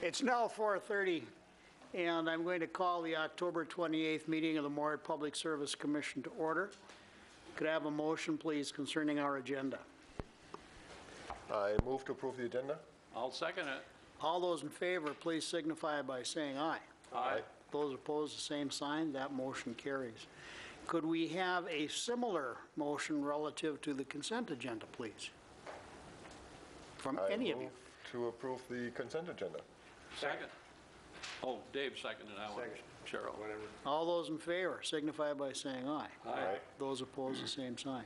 It's now 4:30, and I'm going to call the October 28th meeting of the Moorhead Public Service Commission to order. Could I have a motion, please, concerning our agenda? I move to approve the agenda. I'll second it. All those in favor, please signify by saying aye. Aye. Those opposed, the same sign. That motion carries. Could we have a similar motion relative to the consent agenda, please? From any of you. To approve the consent agenda. Second. Oh, Dave seconded. I want Cheryl. Whatever. All those in favor signify by saying aye. Aye. Those opposed, the same sign.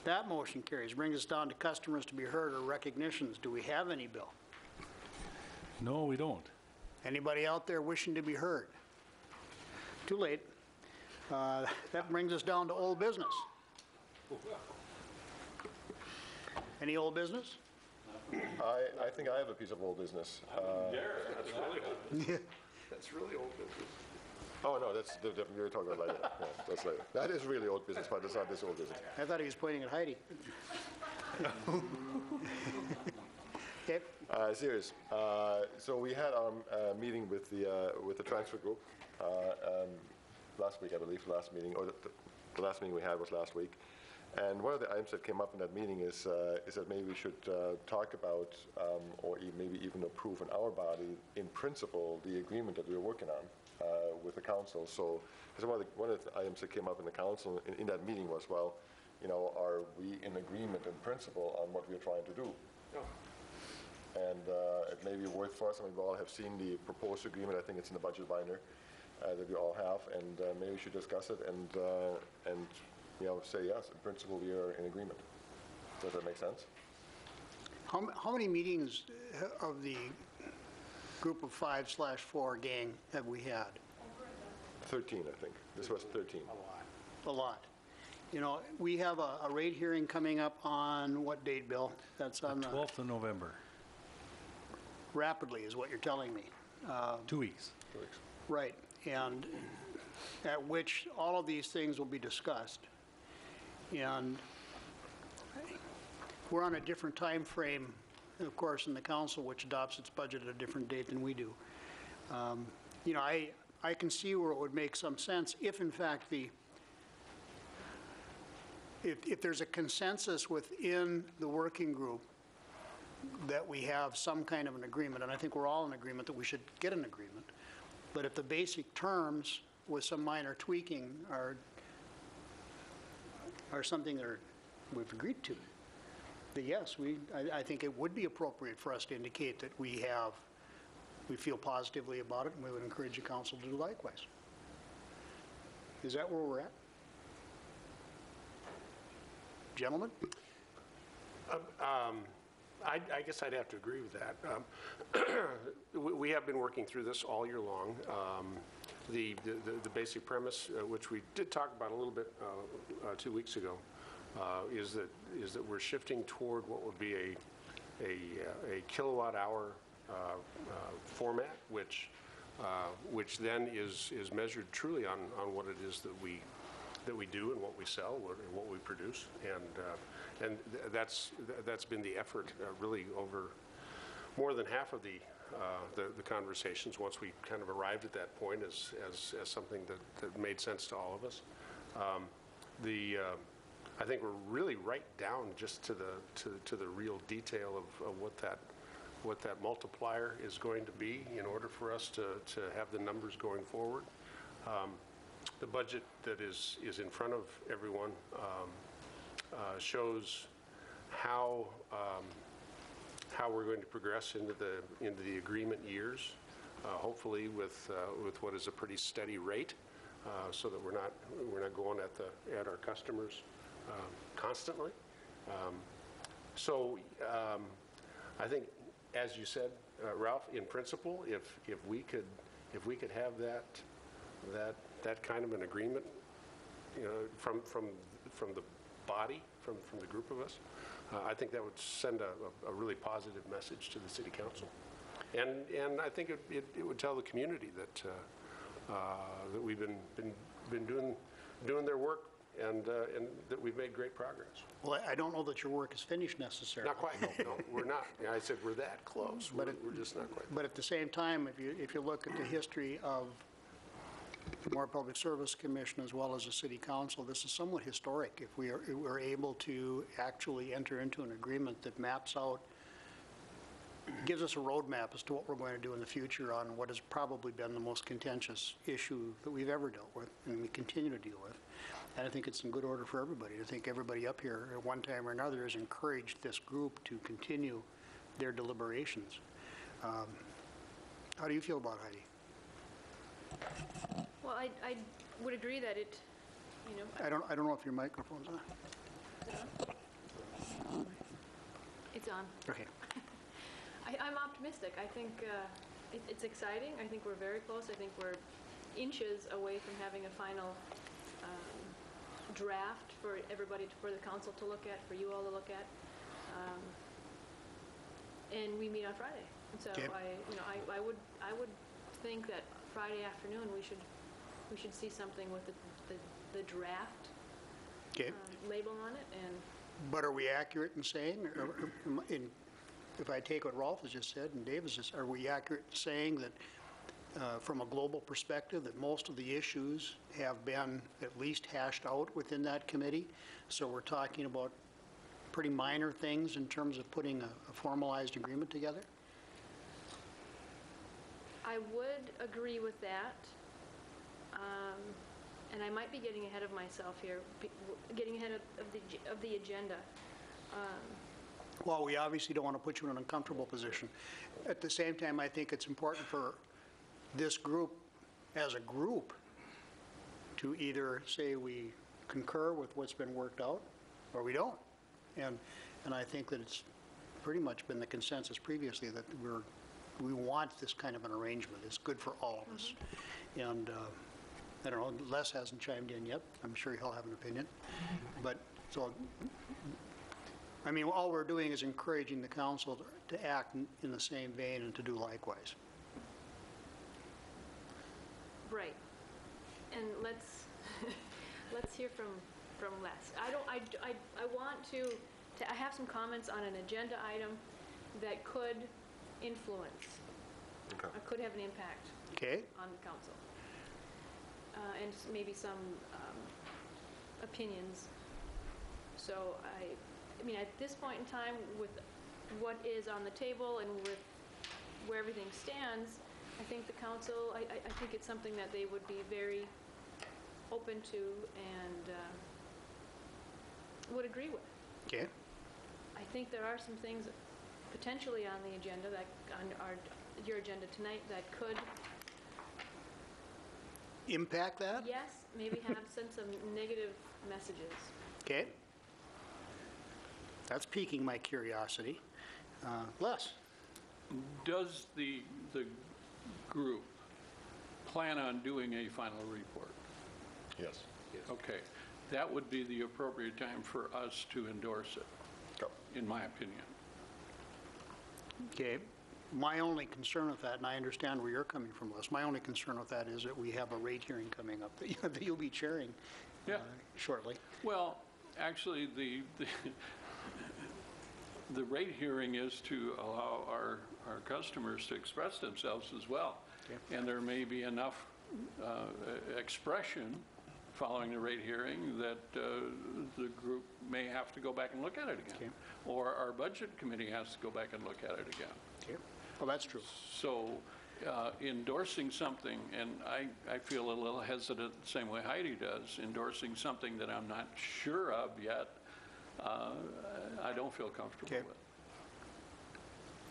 That motion carries. Brings us down to customers to be heard or recognitions. Do we have any, Bill? No, we don't. Anybody out there wishing to be heard? Too late. That brings us down to old business. Any old business? I think I have a piece of old business. That's really old. That's really old business. Oh, no, that's different. You're talking about later. Yeah, that's later. That is really old business, but it's not this old business. I thought he was pointing at Heidi. Okay. Serious. So we had our meeting with the transfer group last week, I believe, last meeting, or the last meeting we had was last week. And one of the items that came up in that meeting is that maybe we should talk about, or maybe even approve in our body, in principle, the agreement that we're working on with the council. So one of the items that came up in the council in that meeting was, well, you know, are we in agreement in principle on what we're trying to do? Oh. And it may be worth for us. I mean, we all have seen the proposed agreement. I think it's in the budget binder that we all have, and maybe we should discuss it and you know, say yes, in principle we are in agreement. Does that make sense? How many meetings of the group of 5/4 gang have we had? 13, I think. This was 13. A lot. You know, we have a rate hearing coming up on what date, Bill? That's on The 12th of November. Rapidly is what you're telling me. 2 weeks. 2 weeks. Right, and at which all of these things will be discussed. And we're on a different time frame, of course, in the council, which adopts its budget at a different date than we do. You know, I can see where it would make some sense if, in fact, if there's a consensus within the working group that we have some kind of an agreement, and I think we're all in agreement that we should get an agreement, but if the basic terms with some minor tweaking are something that we've agreed to, then yes, I think it would be appropriate for us to indicate that we feel positively about it, and we would encourage the council to do likewise. Is that where we're at? Gentlemen? I guess I'd have to agree with that. We have been working through this all year long. The basic premise, which we did talk about a little bit 2 weeks ago, is that we're shifting toward what would be a kilowatt hour format, which then is measured truly on what it is that we do and what we sell and what we produce, and that's been the effort really over more than half of the conversations once we kind of arrived at that point as something that made sense to all of us. I think we're really right down just to the real detail of what that multiplier is going to be in order for us to have the numbers going forward. The budget that is in front of everyone shows how we're going to progress into the agreement years, hopefully with what is a pretty steady rate, so that we're not going at our customers constantly. So I think, as you said, Ralph, in principle, if we could have that kind of an agreement, you know, from the body, from the group of us, I think that would send a really positive message to the City Council, and I think it would tell the community that we've been doing their work and that we've made great progress. Well, I don't know that your work is finished necessarily. Not quite, no, we're not. Yeah, I said we're that close, we're just not quite. But at the same time, if you look at the history of the Moorhead Public Service Commission as well as the City Council, this is somewhat historic. If we're able to actually enter into an agreement that maps out, gives us a roadmap as to what we're going to do in the future on what has probably been the most contentious issue that we've ever dealt with and we continue to deal with. And I think it's in good order for everybody. I think everybody up here at one time or another has encouraged this group to continue their deliberations. How do you feel about it, Heidi? Well, I would agree that it, you know, I don't know if your microphone's on. it's on. Okay. I'm optimistic. I think it's exciting. I think we're very close. I think we're inches away from having a final draft for everybody, for the council to look at, for you all to look at. And we meet on Friday. And so Okay. I would think that Friday afternoon we should see something with the draft Okay. label on it. And But are we accurate in saying, if I take what Rolf has just said and Dave has just, are we accurate in saying that from a global perspective, that most of the issues have been at least hashed out within that committee? So we're talking about pretty minor things in terms of putting a formalized agreement together? I would agree with that. And I might be getting ahead of myself here, getting ahead of the agenda. Well, we obviously don't want to put you in an uncomfortable position. At the same time, I think it's important for this group, as a group, to either say we concur with what's been worked out, or we don't. And I think that it's pretty much been the consensus previously that we want this kind of an arrangement. It's good for all of us. And I don't know, Les hasn't chimed in yet. I'm sure he'll have an opinion. But, so, I mean, all we're doing is encouraging the council to act in the same vein and to do likewise. Right. And let's hear from Les. I want to I have some comments on an agenda item that could influence, Okay. could have an impact Okay? on the council. And maybe some opinions. So I mean, at this point in time, with what is on the table and with where everything stands, I think the council, I think it's something that they would be very open to and would agree with. Okay? I think there are some things potentially on the agenda, that on your agenda tonight, that could, Impact that? yes, maybe send some negative messages. Okay? That's piquing my curiosity. Les? Does the group plan on doing a final report? Yes. Okay, that would be the appropriate time for us to endorse it, Go. in my opinion. Okay. My only concern with that, and I understand where you're coming from, Les, my only concern with that is that we have a rate hearing coming up that you'll be chairing Yeah. shortly. Well, actually, the rate hearing is to allow our customers to express themselves as well. Okay. And there may be enough expression following the rate hearing that the group may have to go back and look at it again. Okay. Or our budget committee has to go back and look at it again. Okay. Well, that's true. So endorsing something, and I feel a little hesitant, the same way Heidi does, endorsing something that I'm not sure of yet, I don't feel comfortable Okay. with.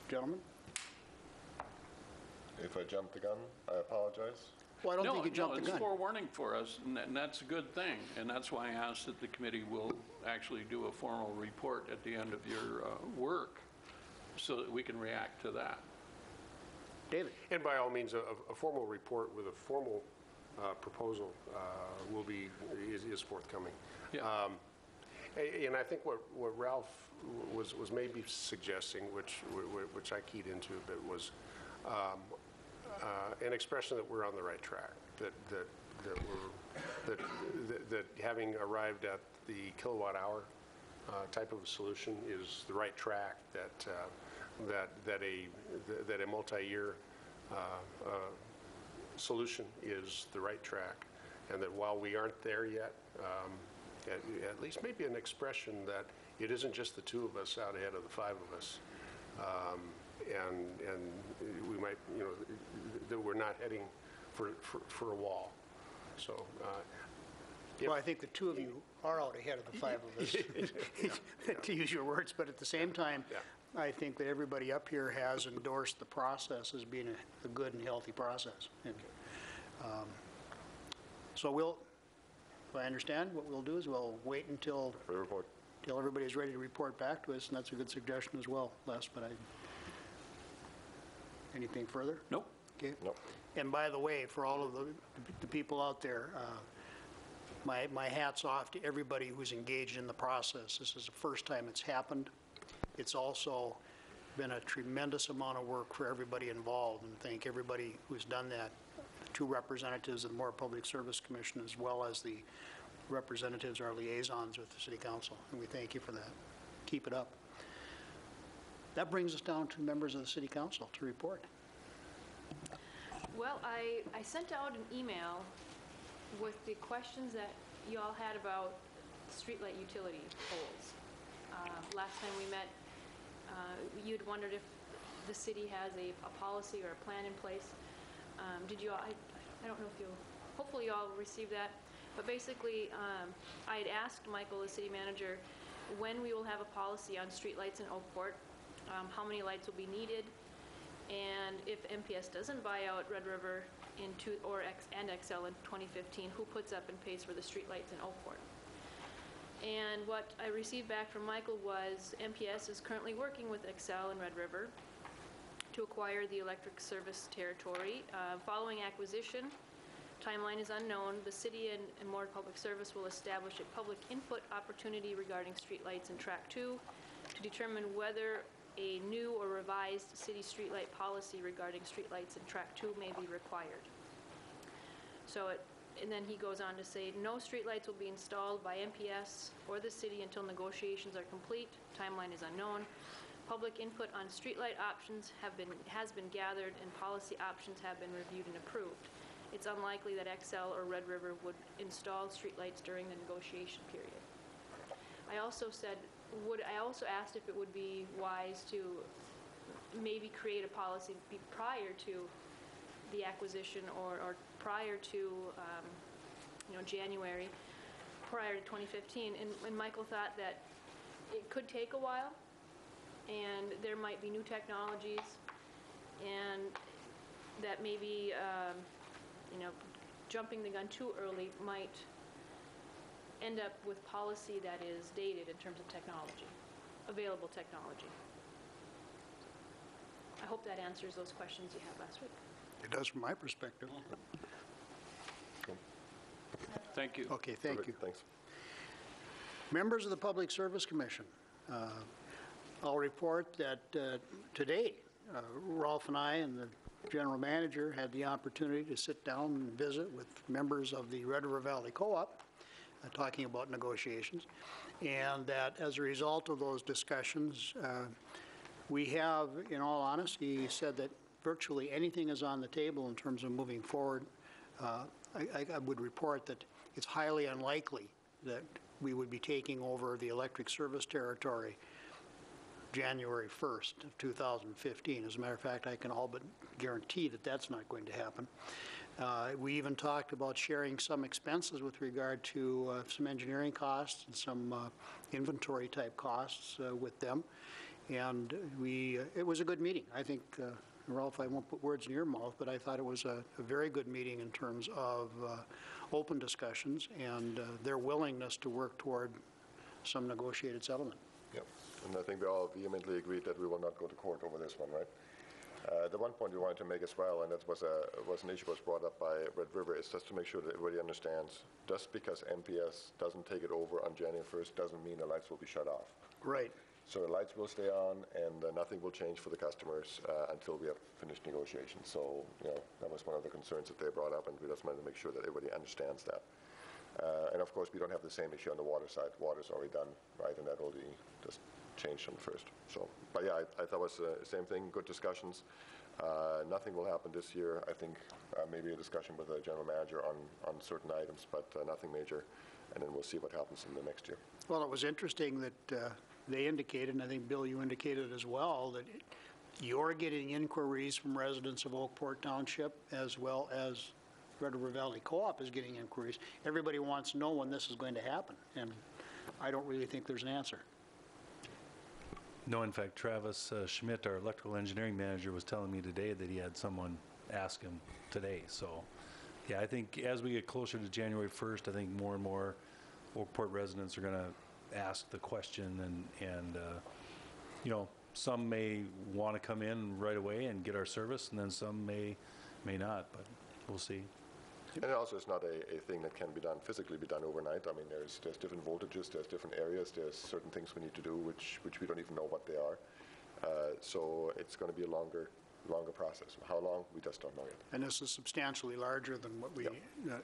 Gentlemen? If I jumped the gun, I apologize. Well, I don't think you jumped the No, gun. it's forewarning for us, and that's a good thing. And that's why I asked that the committee will actually do a formal report at the end of your work so that we can react to that. David? And by all means, a formal report with a formal proposal is forthcoming. Yeah. And I think what Ralph was maybe suggesting, which I keyed into a bit, was an expression that we're on the right track, that that having arrived at the kilowatt hour type of a solution is the right track, that a multi-year solution is the right track, and that while we aren't there yet, at least maybe an expression that it isn't just the two of us out ahead of the five of us, and we might, that we're not heading for a wall. So. Well, I think the two of you are out ahead of the five of us, to use your words, but at the same time, Yeah. I think that everybody up here has endorsed the process as being a good and healthy process. And, so we'll, if I understand, what we'll do is we'll wait until Report. everybody's ready to report back to us, and that's a good suggestion as well, Les, but anything further? Nope. Okay. Nope. And by the way, for all of the people out there, my hat's off to everybody who's engaged in the process. This is the first time it's happened. It's also been a tremendous amount of work for everybody involved, and thank everybody who's done that, the two representatives of the Moorhead Public Service Commission, as well as the representatives, our liaisons with the City Council, and we thank you for that. Keep it up. That brings us down to members of the City Council to report. Well, I sent out an email with the questions that you all had about streetlight utility poles. Last time we met, you'd wondered if the city has a policy or a plan in place. Did you all, I don't know if you, hopefully you all received that, but basically I had asked Michael, the city manager, when we will have a policy on streetlights in Oakport, how many lights will be needed, and if MPS doesn't buy out Red River and XL in 2015, who puts up and pays for the streetlights in Oakport? And what I received back from Michael was MPS is currently working with XL and Red River to acquire the electric service territory. Following acquisition, timeline is unknown. The city and Moorhead Public Service will establish a public input opportunity regarding streetlights in Track 2 to determine whether a new or revised city streetlight policy regarding streetlights in Track 2 may be required. So and then he goes on to say, no streetlights will be installed by MPS or the city until negotiations are complete. Timeline is unknown. Public input on streetlight options has been gathered, and policy options have been reviewed and approved. It's unlikely that XL or Red River would install streetlights during the negotiation period. I also asked if it would be wise to maybe create a policy prior to the acquisition or prior to January, prior to 2015. And Michael thought that it could take a while, and there might be new technologies, and that maybe jumping the gun too early might end up with policy that is dated in terms of technology, available technology. I hope that answers those questions you had last week. It does from my perspective. Thank you. Okay, thank you. Perfect, thanks. Members of the Public Service Commission, I'll report that today, Rolf and I and the general manager had the opportunity to sit down and visit with members of the Red River Valley Co-op, talking about negotiations, and that as a result of those discussions, we have, in all honesty, said that virtually anything is on the table in terms of moving forward. I would report that it's highly unlikely that we would be taking over the electric service territory January 1st of 2015. As a matter of fact, I can all but guarantee that that's not going to happen. We even talked about sharing some expenses with regard to some engineering costs and some inventory type costs with them. And it was a good meeting. I think, Ralph, I won't put words in your mouth, but I thought it was a very good meeting in terms of open discussions and their willingness to work toward some negotiated settlement. Yep. And I think we all vehemently agreed that we will not go to court over this one, right? The one point we wanted to make as well, and that was an issue was brought up by Red River, is just to make sure that everybody understands, just because MPS doesn't take it over on January 1st doesn't mean the lights will be shut off. Right. So the lights will stay on, and nothing will change for the customers until we have finished negotiations. So, that was one of the concerns that they brought up, and we just wanted to make sure that everybody understands that. And of course, we don't have the same issue on the water side. Water's already done, right, and that will be just changed on the first. So, but yeah, I thought it was the same thing, good discussions. Nothing will happen this year. I think maybe a discussion with the general manager on certain items, but nothing major. And then we'll see what happens in the next year. Well, it was interesting that they indicated, and I think, Bill, you indicated as well, that you're getting inquiries from residents of Oakport Township as well as Red River Valley Co-op is getting inquiries. Everybody wants to know when this is going to happen, and I don't really think there's an answer. No, in fact, Travis Schmidt, our electrical engineering manager, was telling me today that he had someone ask him today. So, yeah, I think as we get closer to January 1st, I think more and more Oakport residents are going to ask the question, and some may want to come in right away and get our service, and then some may not, but we'll see. And also, it's not a thing that can be done, physically be done overnight. I mean, there's different voltages, there's different areas, there's certain things we need to do which we don't even know what they are. So it's going to be a longer process. How long, we just don't know yet. And this is substantially larger than what we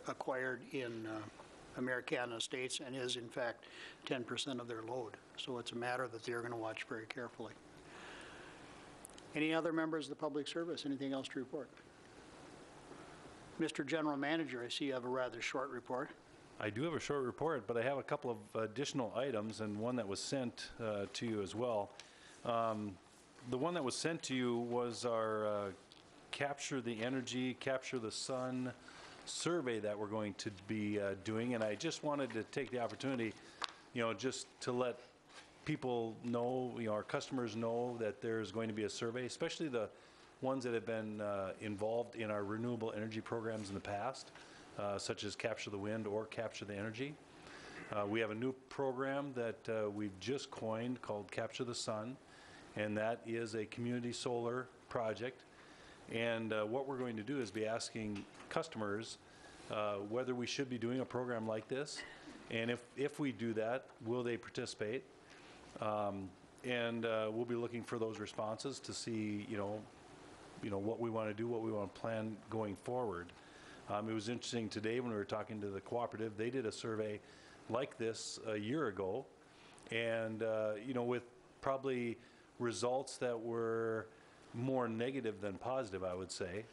acquired in Americana Estates, and is, in fact, 10% of their load. So it's a matter that they're going to watch very carefully. Any other members of the public service? Anything else to report? Mr. General Manager, I see you have a rather short report. I do have a short report, but I have a couple of additional items, and one that was sent to you as well. The one that was sent to you was our Capture the Energy, Capture the Sun survey that we're going to be doing, and I just wanted to take the opportunity, just to let people know, our customers know that there's going to be a survey, especially the ones that have been involved in our renewable energy programs in the past, such as Capture the Wind or Capture the Energy. We have a new program that we've just coined called Capture the Sun, and that is a community solar project. And what we're going to do is be asking customers whether we should be doing a program like this, and if we do that, will they participate? And we'll be looking for those responses to see, what we want to do, what we want to plan going forward. It was interesting today when we were talking to the cooperative. They did a survey like this a year ago, and with probably results that were more negative than positive, I would say,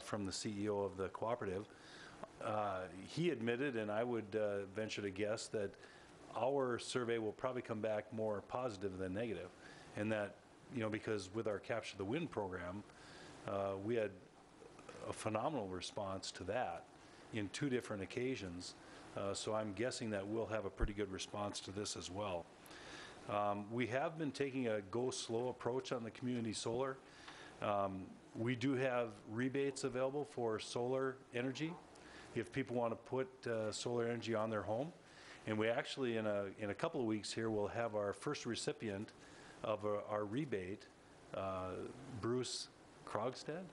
from the CEO of the cooperative. He admitted, and I would venture to guess, that our survey will probably come back more positive than negative, and that, because with our Capture the Wind program, we had a phenomenal response to that in 2 different occasions. So I'm guessing that we'll have a pretty good response to this as well. We have been taking a go slow approach on the community solar. We do have rebates available for solar energy if people want to put solar energy on their home. And we actually, in a couple of weeks here, will have our first recipient of our rebate, Bruce Krogstad.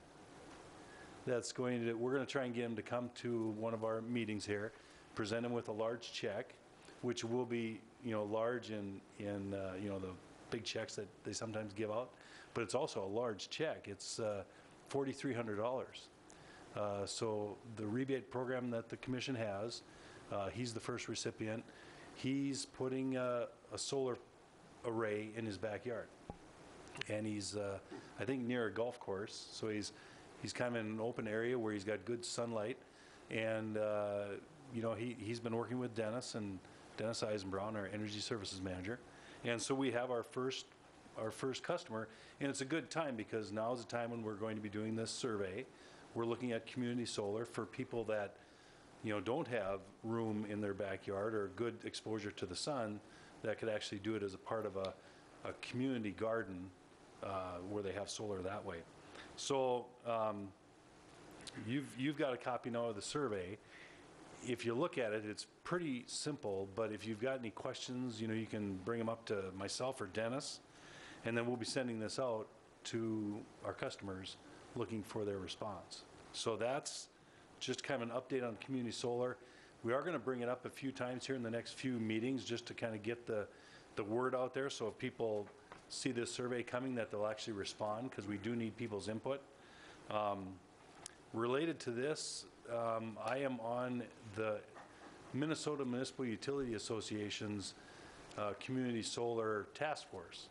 We're going to try and get him to come to one of our meetings here, present him with a large check, which will be, large in the big checks that they sometimes give out, but it's also a large check. It's $4,300. So the rebate program that the commission has, he's the first recipient. He's putting a solar array in his backyard, and he's I think near a golf course, so he's kind of in an open area where he's got good sunlight, and he's been working with Dennis Eisenbraun, our energy services manager, and so we have our first customer, and it's a good time because now is the time when we're going to be doing this survey. We're looking at community solar for people that don't have room in their backyard or good exposure to the sun, that could actually do it as a part of a community garden where they have solar that way. So you've got a copy now of the survey. If you look at it, it's pretty simple, but if you've got any questions, you can bring them up to myself or Dennis, and then we'll be sending this out to our customers looking for their response. So that's just kind of an update on community solar. We are going to bring it up a few times here in the next few meetings just to kind of get the word out there. So if people see this survey coming, that they'll actually respond, because we do need people's input. Related to this, I am on the Minnesota Municipal Utility Association's Community Solar Task Force.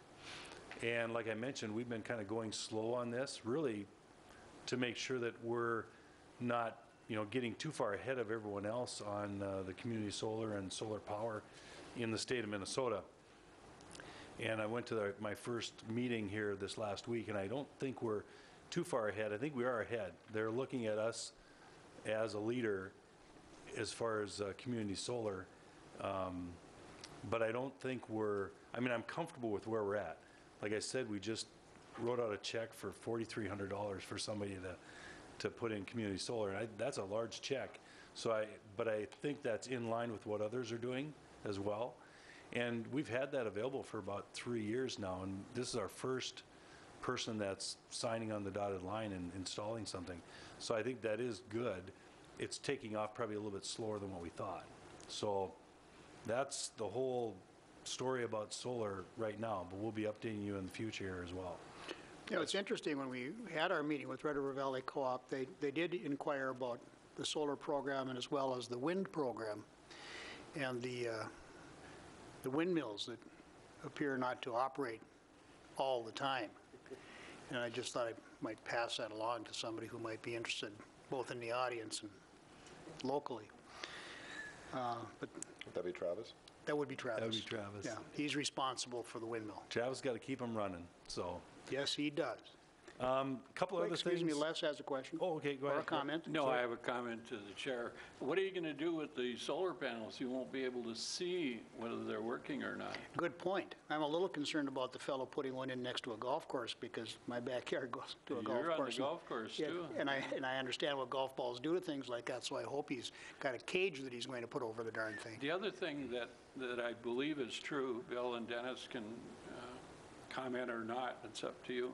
And like I mentioned, we've been kind of going slow on this, really to make sure that we're not, getting too far ahead of everyone else on the community solar and solar power in the state of Minnesota. And I went to my first meeting here this last week, and I don't think we're too far ahead. I think we are ahead. They're looking at us as a leader as far as community solar. But I don't think I'm comfortable with where we're at. Like I said, we just wrote out a check for $4,300 for somebody to put in community solar, and that's a large check. But I think that's in line with what others are doing as well. And we've had that available for about 3 years now, and this is our first person that's signing on the dotted line and installing something. So I think that is good. It's taking off probably a little bit slower than what we thought. So that's the whole story about solar right now, but we'll be updating you in the future here as well. It's interesting, when we had our meeting with Red River Valley Co-op, they did inquire about the solar program and as well as the wind program and the windmills that appear not to operate all the time. And I just thought I might pass that along to somebody who might be interested, both in the audience and locally. But Would that be Travis? that would be Travis. That would be Travis. Yeah, he's responsible for the windmill. Travis got to keep them running, so. Yes, he does. Couple other things. Excuse me, Les has a question. Oh, okay, go ahead. Or a comment. No, Sorry. I have a comment to the chair. What are you going to do with the solar panels? You won't be able to see whether they're working or not. Good point. I'm a little concerned about the fellow putting one in next to a golf course, because my backyard goes to a golf You're on course. the golf course, Yeah, too. and I understand what golf balls do to things like that, so I hope he's got a cage that he's going to put over the darn thing. The other thing that I believe is true, Bill and Dennis can comment or not, it's up to you.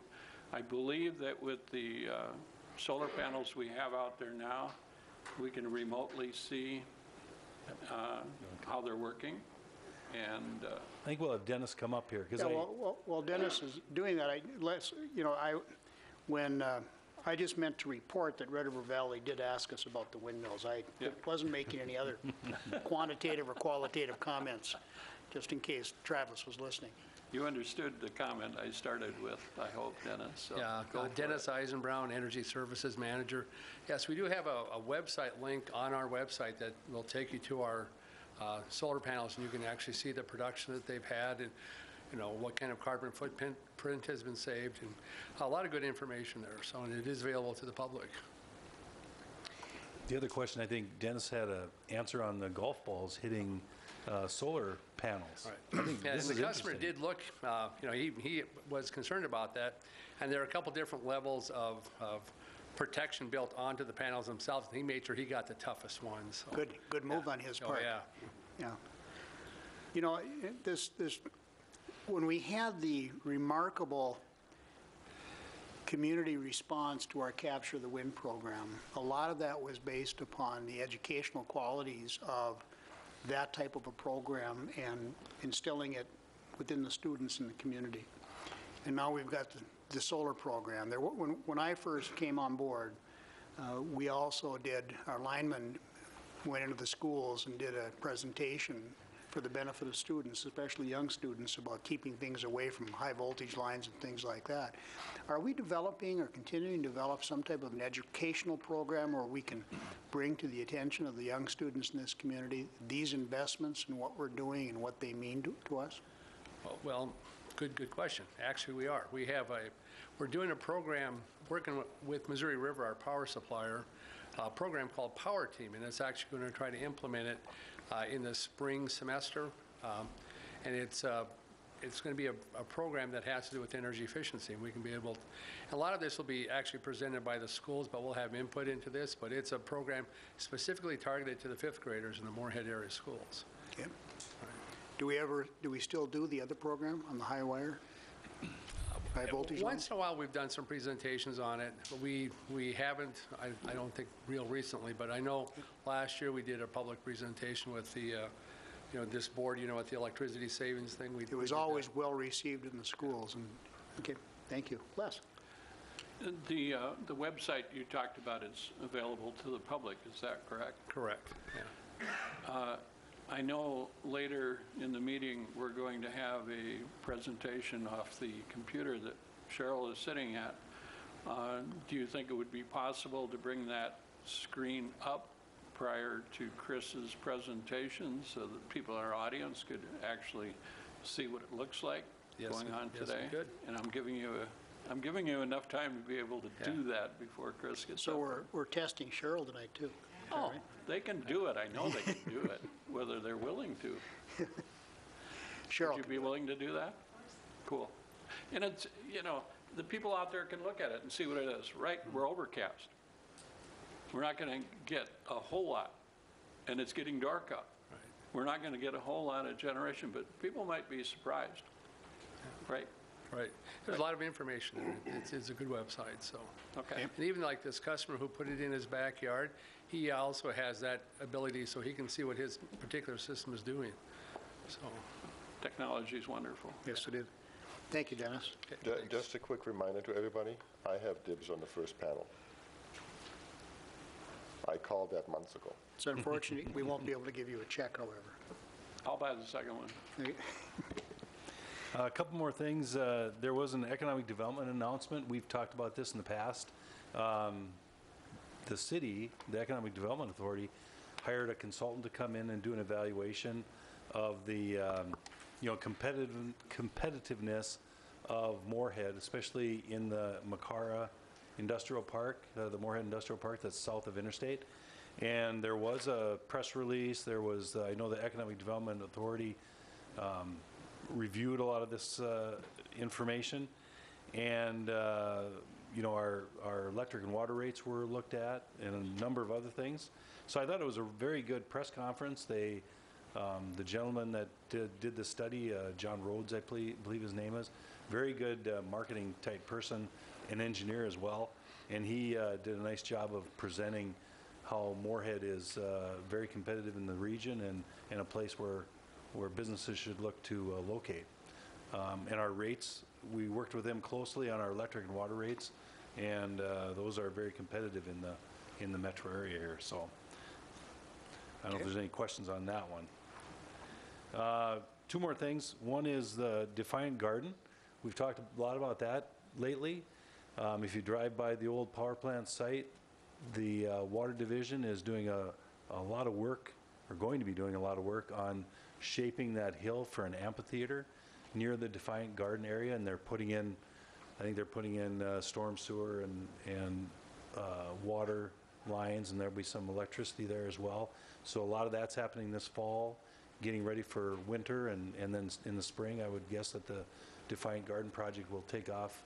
I believe that with the solar panels we have out there now, we can remotely see how they're working. And I think we'll have Dennis come up here, because Yeah, well, Dennis is doing that. I just meant to report that Red River Valley did ask us about the windmills. I wasn't making any other quantitative or qualitative comments, just in case Travis was listening. you understood the comment I started with, I hope, Dennis. So Yeah, go for Dennis it. Eisenbrown, Energy Services Manager. Yes, we do have a website link on our website that will take you to our solar panels, and you can actually see the production that they've had and, what kind of carbon footprint has been saved, and a lot of good information there. So, and it is available to the public. the other question, I think Dennis had an answer on the golf balls hitting solar panels. Right. I think Yeah, this and is the customer interesting. did look, he was concerned about that, and there are a couple different levels of protection built onto the panels themselves, and he made sure he got the toughest ones. So, Good move on his oh, part. yeah. Yeah. When we had the remarkable community response to our Capture the Wind program, a lot of that was based upon the educational qualities of that type of a program and instilling it within the students in the community. And now we've got the solar program. When I first came on board, we also our linemen went into the schools and did a presentation for the benefit of students, especially young students, about keeping things away from high voltage lines and things like that. Are we developing or continuing to develop some type of an educational program where we can bring to the attention of the young students in this community these investments and what we're doing and what they mean to us? Well, good question. Actually, we are. We're doing a program, working with Missouri River, our power supplier, a program called Power Team, and it's actually going to try to implement it in the spring semester. And it's going to be a program that has to do with energy efficiency. And we can be able to, a lot of this will be actually presented by the schools, but we'll have input into this. But it's a program specifically targeted to the fifth graders in the Moorhead area schools. Okay. Do we still do the other program on the high wire? High voltage lines? Once in a while, we've done some presentations on it. But we haven't, I don't think real recently, but I know last year we did a public presentation with the this board, with the electricity savings thing, we It was always well-received in the schools, and, okay, thank you. Les? The website you talked about is available to the public, is that correct? Correct, yeah. I know later in the meeting, we're going to have a presentation off the computer that Cheryl is sitting at. Do you think it would be possible to bring that screen up prior to Chris's presentation so that people in our audience could actually see what it looks like Yes, going on yes, we today? could. And I'm giving you enough time to be able to do that before Chris gets up. So we're testing Cheryl tonight, too. Oh, they can do it. I know they can do it, whether they're willing to. Cheryl, Would you be willing to do that? Cool. And it's, the people out there can look at it and see what it is. Right, we're overcast. We're not going to get a whole lot, and it's getting dark out. Right. We're not going to get a whole lot of generation, but people might be surprised, right? Right. There's a lot of information in it. It's a good website, so. Okay. And even like this customer who put it in his backyard, he also has that ability so he can see what his particular system is doing, so. Technology is wonderful. yes, it is. Thank you, Dennis. Okay, thanks. Just a quick reminder to everybody, I have dibs on the first panel. I called that months ago. It's unfortunate, we won't be able to give you a check, however. I'll buy the second one. A couple more things. There was an economic development announcement. We've talked about this in the past. The city, the Economic Development Authority, hired a consultant to come in and do an evaluation of the, competitiveness of Moorhead, especially in the Macara Industrial Park, the Moorhead Industrial Park that's south of Interstate. And there was a press release. There was, I know the Economic Development Authority reviewed a lot of this information, and our electric and water rates were looked at, and a number of other things. So I thought it was a very good press conference. They, the gentleman that did the study, John Rhodes, I believe his name is, very good marketing type person, an engineer as well, and he did a nice job of presenting how Moorhead is very competitive in the region and a place where businesses should look to locate. And our rates, we worked with them closely on our electric and water rates, and those are very competitive in the metro area here. So I don't know if there's any questions on that one. Two more things. One is the Defiant Garden. We've talked a lot about that lately. If you drive by the old power plant site, the Water Division is doing a lot of work, or going to be doing a lot of work on shaping that hill for an amphitheater near the Defiant Garden area, and they're putting in, I think they're putting in storm sewer and water lines, and there'll be some electricity there as well. So a lot of that's happening this fall, getting ready for winter, and then in the spring, I would guess that the Defiant Garden project will take off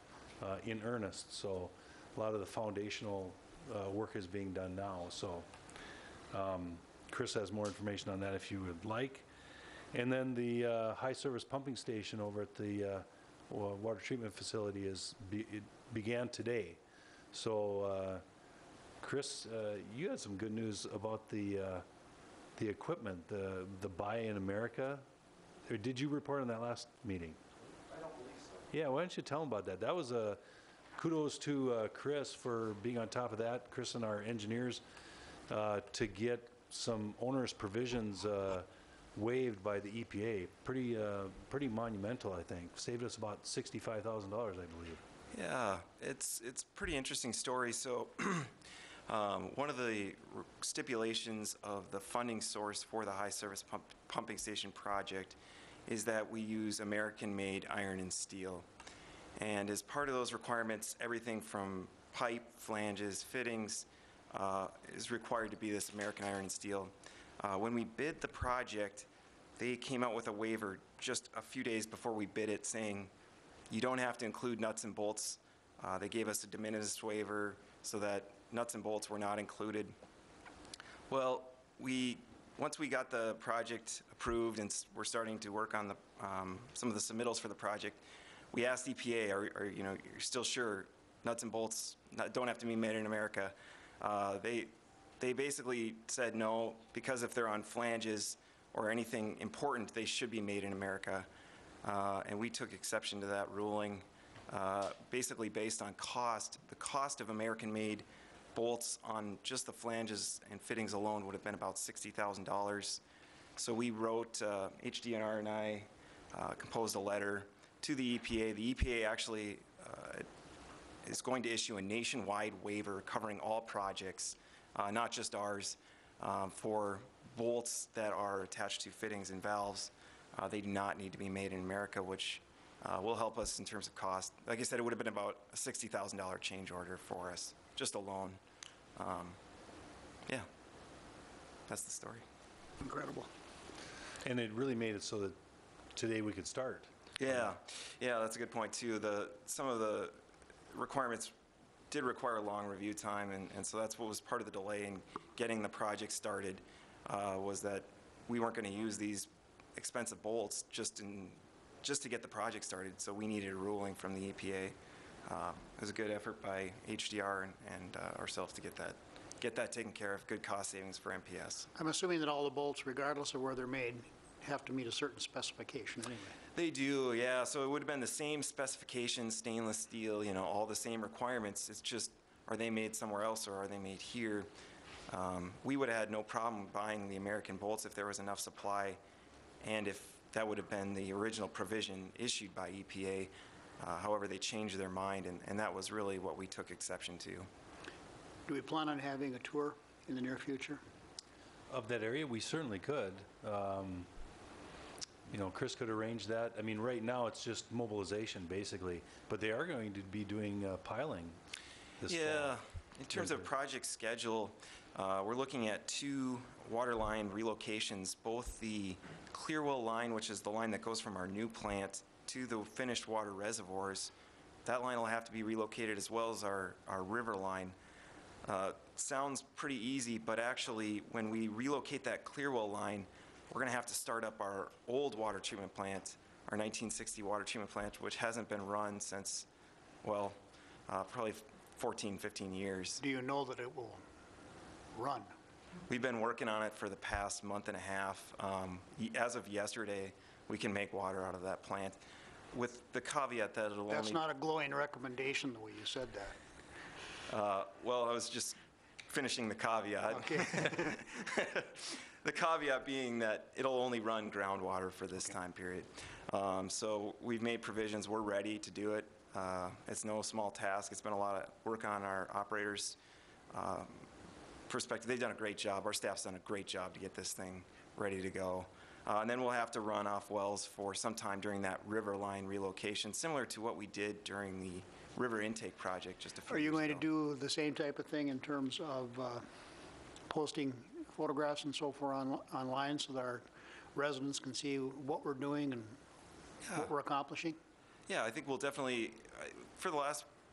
in earnest. So a lot of the foundational work is being done now. So Chris has more information on that if you would like. And then the high service pumping station over at the water treatment facility it began today. So Chris, you had some good news about the equipment, the Buy in America. Or did you report on that last meeting? I don't believe so. Yeah, why don't you tell them about that? That was kudos to Chris for being on top of that, Chris and our engineers, to get some onerous provisions waived by the EPA. Pretty monumental, I think. Saved us about $65,000, I believe. Yeah, it's a pretty interesting story. So one of the stipulations of the funding source for the high service pumping station project is that we use American-made iron and steel. And as part of those requirements, everything from pipe, flanges, fittings is required to be this American iron and steel. When we bid the project, they came out with a waiver just a few days before we bid it saying, you don't have to include nuts and bolts. They gave us a de minimis waiver so that nuts and bolts were not included. Well, once we got the project approved and we're starting to work on some of the submittals for the project, we asked EPA, are you're still sure nuts and bolts don't have to be made in America? They basically said no, because if they're on flanges or anything important, they should be made in America. And we took exception to that ruling, basically based on cost. The cost of American-made bolts on just the flanges and fittings alone would have been about $60,000. So we wrote, HDNR and I composed a letter to the EPA. The EPA actually is going to issue a nationwide waiver covering all projects, not just ours, for bolts that are attached to fittings and valves. They do not need to be made in America, which will help us in terms of cost. Like I said, it would have been about a $60,000 change order for us, just alone. Yeah, that's the story. Incredible. And it really made it so that today we could start. Yeah, yeah, that's a good point too. Some of the requirements did require a long review time, and so that's what was part of the delay in getting the project started, was that we weren't going to use these expensive bolts just to get the project started, so we needed a ruling from the EPA. It was a good effort by HDR and ourselves to get that taken care of, good cost savings for MPS. I'm assuming that all the bolts, regardless of where they're made, have to meet a certain specification anyway. They do, yeah. So it would have been the same specifications, stainless steel, all the same requirements. It's just, are they made somewhere else or are they made here? We would have had no problem buying the American bolts if there was enough supply, and if that would have been the original provision issued by EPA. However, they changed their mind, and that was really what we took exception to. Do we plan on having a tour in the near future? Of that area, we certainly could. Chris could arrange that. I mean, right now, it's just mobilization, basically, but they are going to be doing piling this fall. Yeah, in terms of project schedule, we're looking at 2 water line relocations, both the Clearwell line, which is the line that goes from our new plant to the finished water reservoirs. That line will have to be relocated, as well as our river line. Sounds pretty easy, but actually, when we relocate that Clearwell line, we're going to have to start up our old water treatment plant, our 1960 water treatment plant, which hasn't been run since, well, probably 14, 15 years. Do you know that it will run? We've been working on it for the past month and a half. As of yesterday, we can make water out of that plant, with the caveat that it'll That's only... not a glowing recommendation, the way you said that. Well, I was just finishing the caveat. Okay. The caveat being that it'll only run groundwater for this time period. So we've made provisions. We're ready to do it. It's no small task. It's been a lot of work on our operators' perspective. They've done a great job. Our staff's done a great job to get this thing ready to go. And then we'll have to run off wells for some time during that river line relocation, similar to what we did during the river intake project just a few Are you years going to ago. do the same type of thing in terms of posting photographs and so forth online so that our residents can see what we're doing and what we're accomplishing? Yeah, I think we'll definitely, for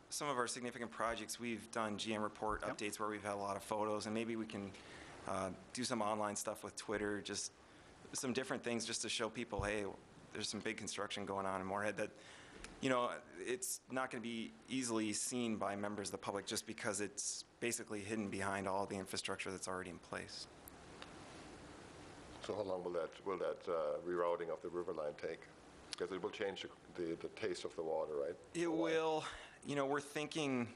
some of our significant projects, we've done GM report updates where we've had a lot of photos, and maybe we can do some online stuff with Twitter, just some different things just to show people, hey, there's some big construction going on in Moorhead that, it's not going to be easily seen by members of the public just because it's basically hidden behind all the infrastructure that's already in place. So how long will that rerouting of the river line take? Because it will change the taste of the water, right? It will. We're thinking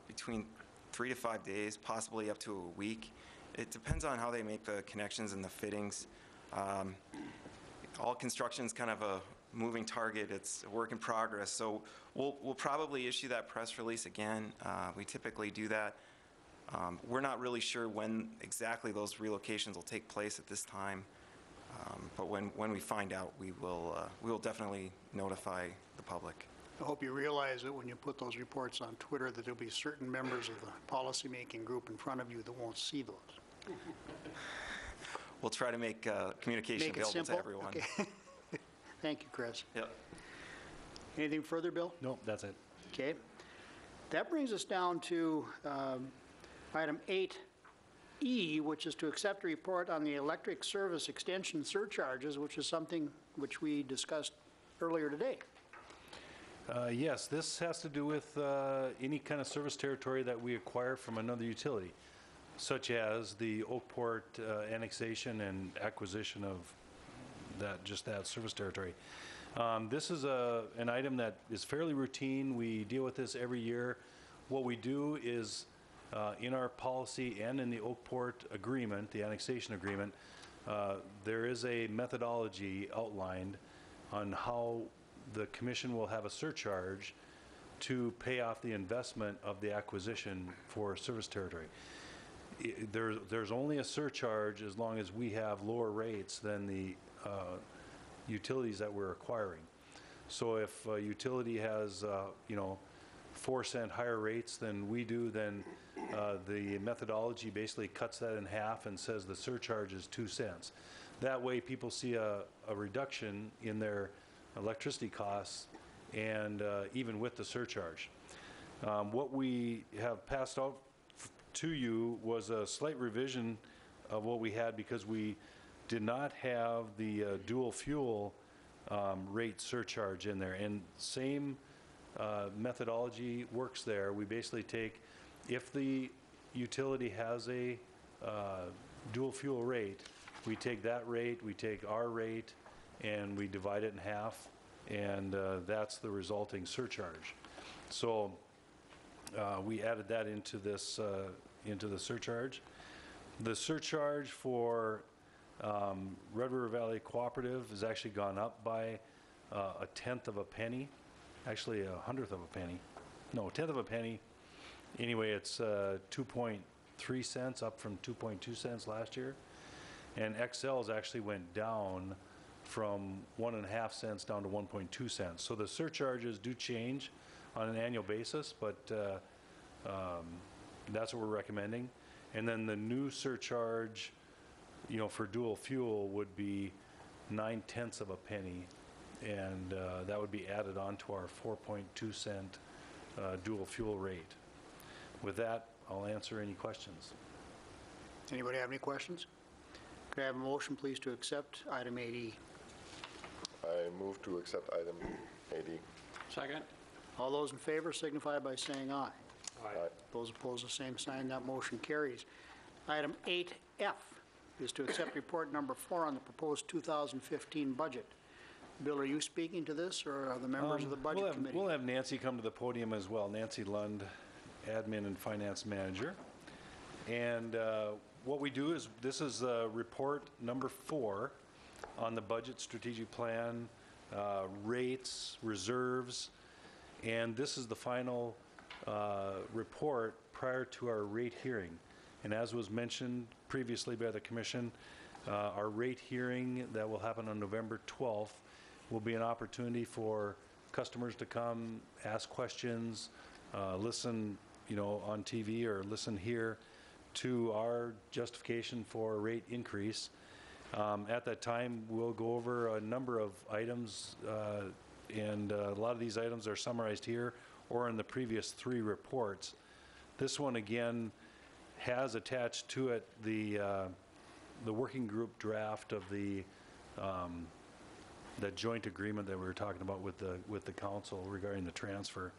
between 3 to 5 days, possibly up to a week. It depends on how they make the connections and the fittings. All construction is kind of a moving target. It's a work in progress. So we'll probably issue that press release again. We typically do that. We're not really sure when exactly those relocations will take place at this time. But when we find out, we will definitely notify the public. I hope you realize that when you put those reports on Twitter that there'll be certain members of the policymaking group in front of you that won't see those. We'll try to make communication Make it available simple? to everyone. Okay. Thank you, Chris. Yep. Anything further, Bill? Nope, that's it. Okay. That brings us down to item 8E, which is to accept a report on the electric service extension surcharges, which is something which we discussed earlier today. Yes, this has to do with any kind of service territory that we acquire from another utility, such as the Oakport annexation and acquisition of that service territory. This is an item that is fairly routine. We deal with this every year. What we do is, in our policy and in the Oakport agreement, the annexation agreement, there is a methodology outlined on how the commission will have a surcharge to pay off the investment of the acquisition for service territory. There's only a surcharge as long as we have lower rates than the utilities that we're acquiring. So if a utility has, 4-cent higher rates than we do, then the methodology basically cuts that in half and says the surcharge is 2 cents. That way people see a reduction in their electricity costs, and even with the surcharge. What we have passed out to you was a slight revision of what we had, because we did not have the dual fuel rate surcharge in there. And same methodology works there. We basically take, if the utility has a dual fuel rate, we take that rate, we take our rate, and we divide it in half, and that's the resulting surcharge. So we added that into this, into the surcharge. The surcharge for Red River Valley Cooperative has actually gone up by 1/10 of a penny, actually 1/100th of a penny. No, 1/10 of a penny. Anyway, it's 2.3 cents, up from 2.2 cents last year. And XL's actually went down from 1.5 cents down to 1.2 cents. So the surcharges do change on an annual basis, but that's what we're recommending. And then the new surcharge, for dual fuel would be 9/10 of a penny, and that would be added on to our 4.2 cent dual fuel rate. With that, I'll answer any questions. Anybody have any questions? Could I have a motion, please, to accept item 8E? I move to accept item 8E. Second? All those in favor signify by saying aye. Aye. Those opposed, the same sign. That motion carries. Item 8F is to accept report number 4 on the proposed 2015 budget. Bill, are you speaking to this, or are the members of the budget committee? We'll have Nancy come to the podium as well. Nancy Lund, Admin and Finance Manager. And what we do is, this is report number 4 on the budget, strategic plan, rates, reserves, and this is the final report prior to our rate hearing. And as was mentioned previously by the Commission, our rate hearing that will happen on November 12th will be an opportunity for customers to come, ask questions, listen, on TV or listen here to our justification for a rate increase. At that time, we'll go over a number of items, and a lot of these items are summarized here or in the previous 3 reports. This one, again, has attached to it the working group draft of the joint agreement that we were talking about with the council regarding the transfer,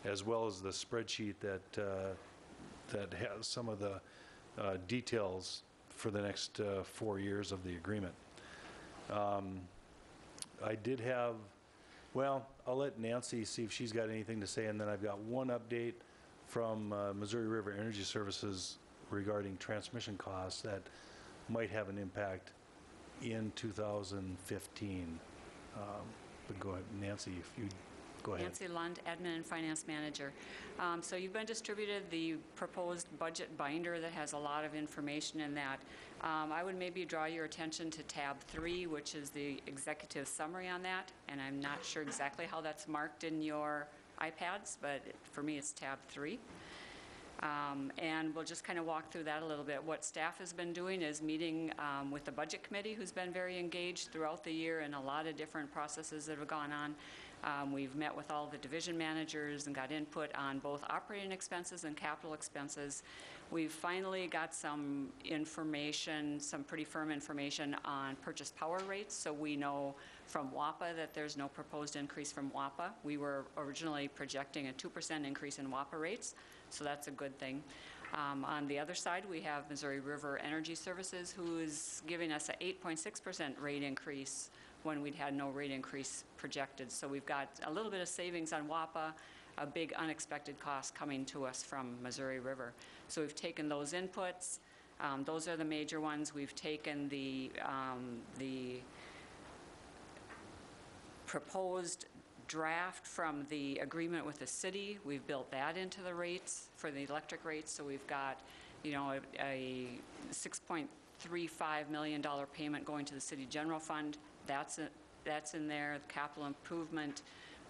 as well as the spreadsheet that has some of the details for the next 4 years of the agreement. I did have, well, I'll let Nancy see if she's got anything to say, and then I've got one update from Missouri River Energy Services regarding transmission costs that might have an impact in 2015. But go ahead, Nancy, if you go ahead. Nancy Lund, Admin and Finance Manager. So you've been distributed the proposed budget binder that has a lot of information in that. I would maybe draw your attention to tab 3, which is the executive summary on that, and I'm not sure exactly how that's marked in your iPads, but for me it's tab 3. And we'll just kind of walk through that a little bit. What staff has been doing is meeting with the budget committee, who's been very engaged throughout the year in a lot of different processes that have gone on. We've met with all the division managers and got input on both operating expenses and capital expenses. We've finally got some information, some pretty firm information on purchase power rates, so we know from WAPA that there's no proposed increase from WAPA. We were originally projecting a 2% increase in WAPA rates, so that's a good thing. On the other side, we have Missouri River Energy Services, who is giving us a 8.6% rate increase when we'd had no rate increase projected. So we've got a little bit of savings on WAPA, a big unexpected cost coming to us from Missouri River. So we've taken those inputs. Those are the major ones. We've taken the proposed draft from the agreement with the city. We've built that into the rates for the electric rates. So we've got, a $6.35 million payment going to the city general fund. That's in there. The capital improvement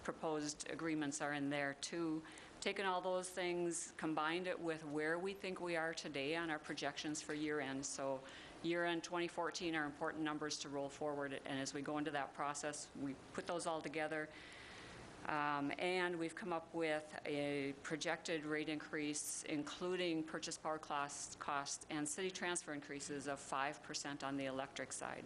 proposed agreements are in there too. Taken all those things, combined it with where we think we are today on our projections for year end. So year end 2014 are important numbers to roll forward, and as we go into that process, we put those all together. And we've come up with a projected rate increase, including purchase power costs and city transfer increases of 5% on the electric side,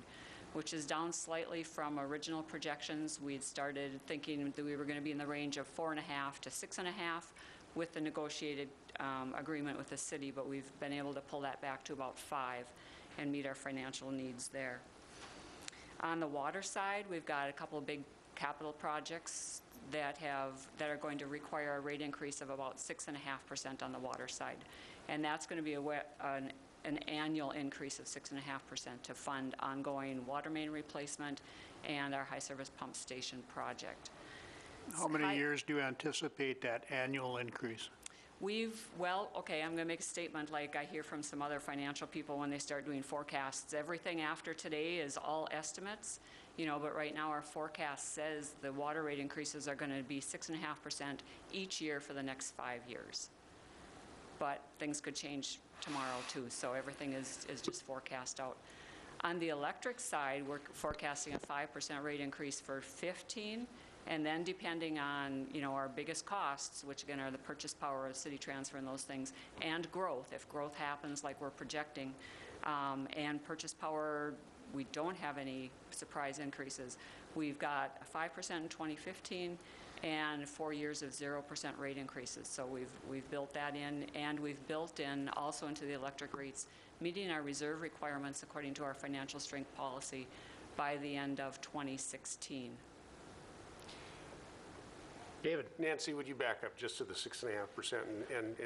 which is down slightly from original projections. We'd started thinking that we were going to be in the range of 4.5 to 6.5 with the negotiated agreement with the city, but we've been able to pull that back to about 5 and meet our financial needs there. On the water side, we've got a couple of big capital projects that are going to require a rate increase of about 6.5% on the water side. And that's going to be an annual increase of 6.5% to fund ongoing water main replacement and our high service pump station project. How many years do you anticipate that annual increase? Okay, I'm going to make a statement like I hear from some other financial people when they start doing forecasts. Everything after today is all estimates, but right now our forecast says the water rate increases are going to be 6.5% each year for the next 5 years. But things could change tomorrow too, so everything is just forecast out. On the electric side, we're forecasting a 5% rate increase for 15, and then depending on, our biggest costs, which again are the purchase power of city transfer and those things, and growth, if growth happens like we're projecting, and purchase power, we don't have any surprise increases. We've got a 5% in 2015, and 4 years of 0% rate increases. So we've built that in, and we've built in also into the electric rates, meeting our reserve requirements according to our financial strength policy by the end of 2016. David? Nancy, would you back up just to the 6.5%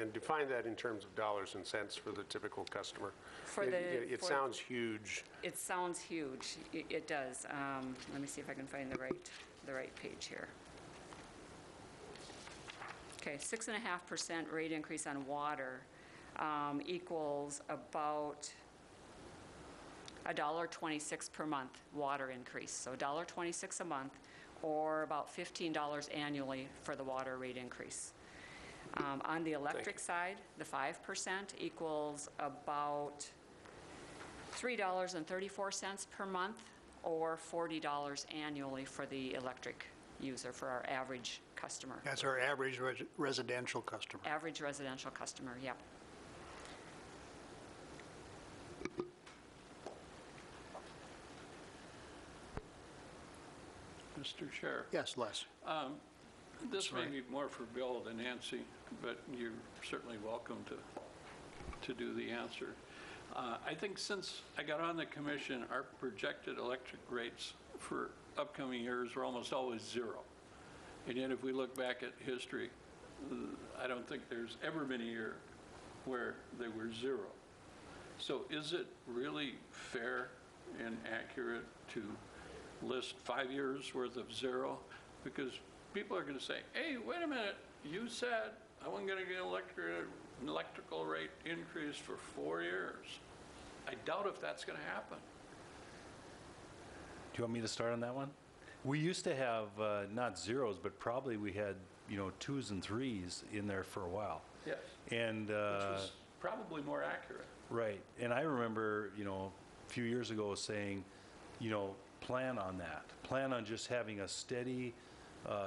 and define that in terms of dollars and cents for the typical customer? It sounds huge. It sounds huge. It does. Let me see if I can find the right page here. Okay, 6.5% rate increase on water equals about $1.26 per month water increase. So $1.26 a month, or about $15 annually for the water rate increase. On the electric side, the 5% equals about $3.34 per month, or $40 annually for the electric user, for our average customer. That's our average residential customer. Average residential customer, yep. Mr. Chair. Yes, Les. This may be more for Bill than Nancy, but you're certainly welcome to do the answer. I think since I got on the commission, our projected electric rates for upcoming years were almost always zero. And yet if we look back at history, I don't think there's ever been a year where they were zero. So is it really fair and accurate to list 5 years worth of zero? Because people are going to say, hey, wait a minute, you said I wasn't going to get an electrical rate increase for 4 years. I doubt if that's going to happen. Do you want me to start on that one? We used to have not zeros, but probably we had 2s and 3s in there for a while. Yes. And which was probably more accurate. Right. And I remember, a few years ago saying, plan on that. Plan on just having a steady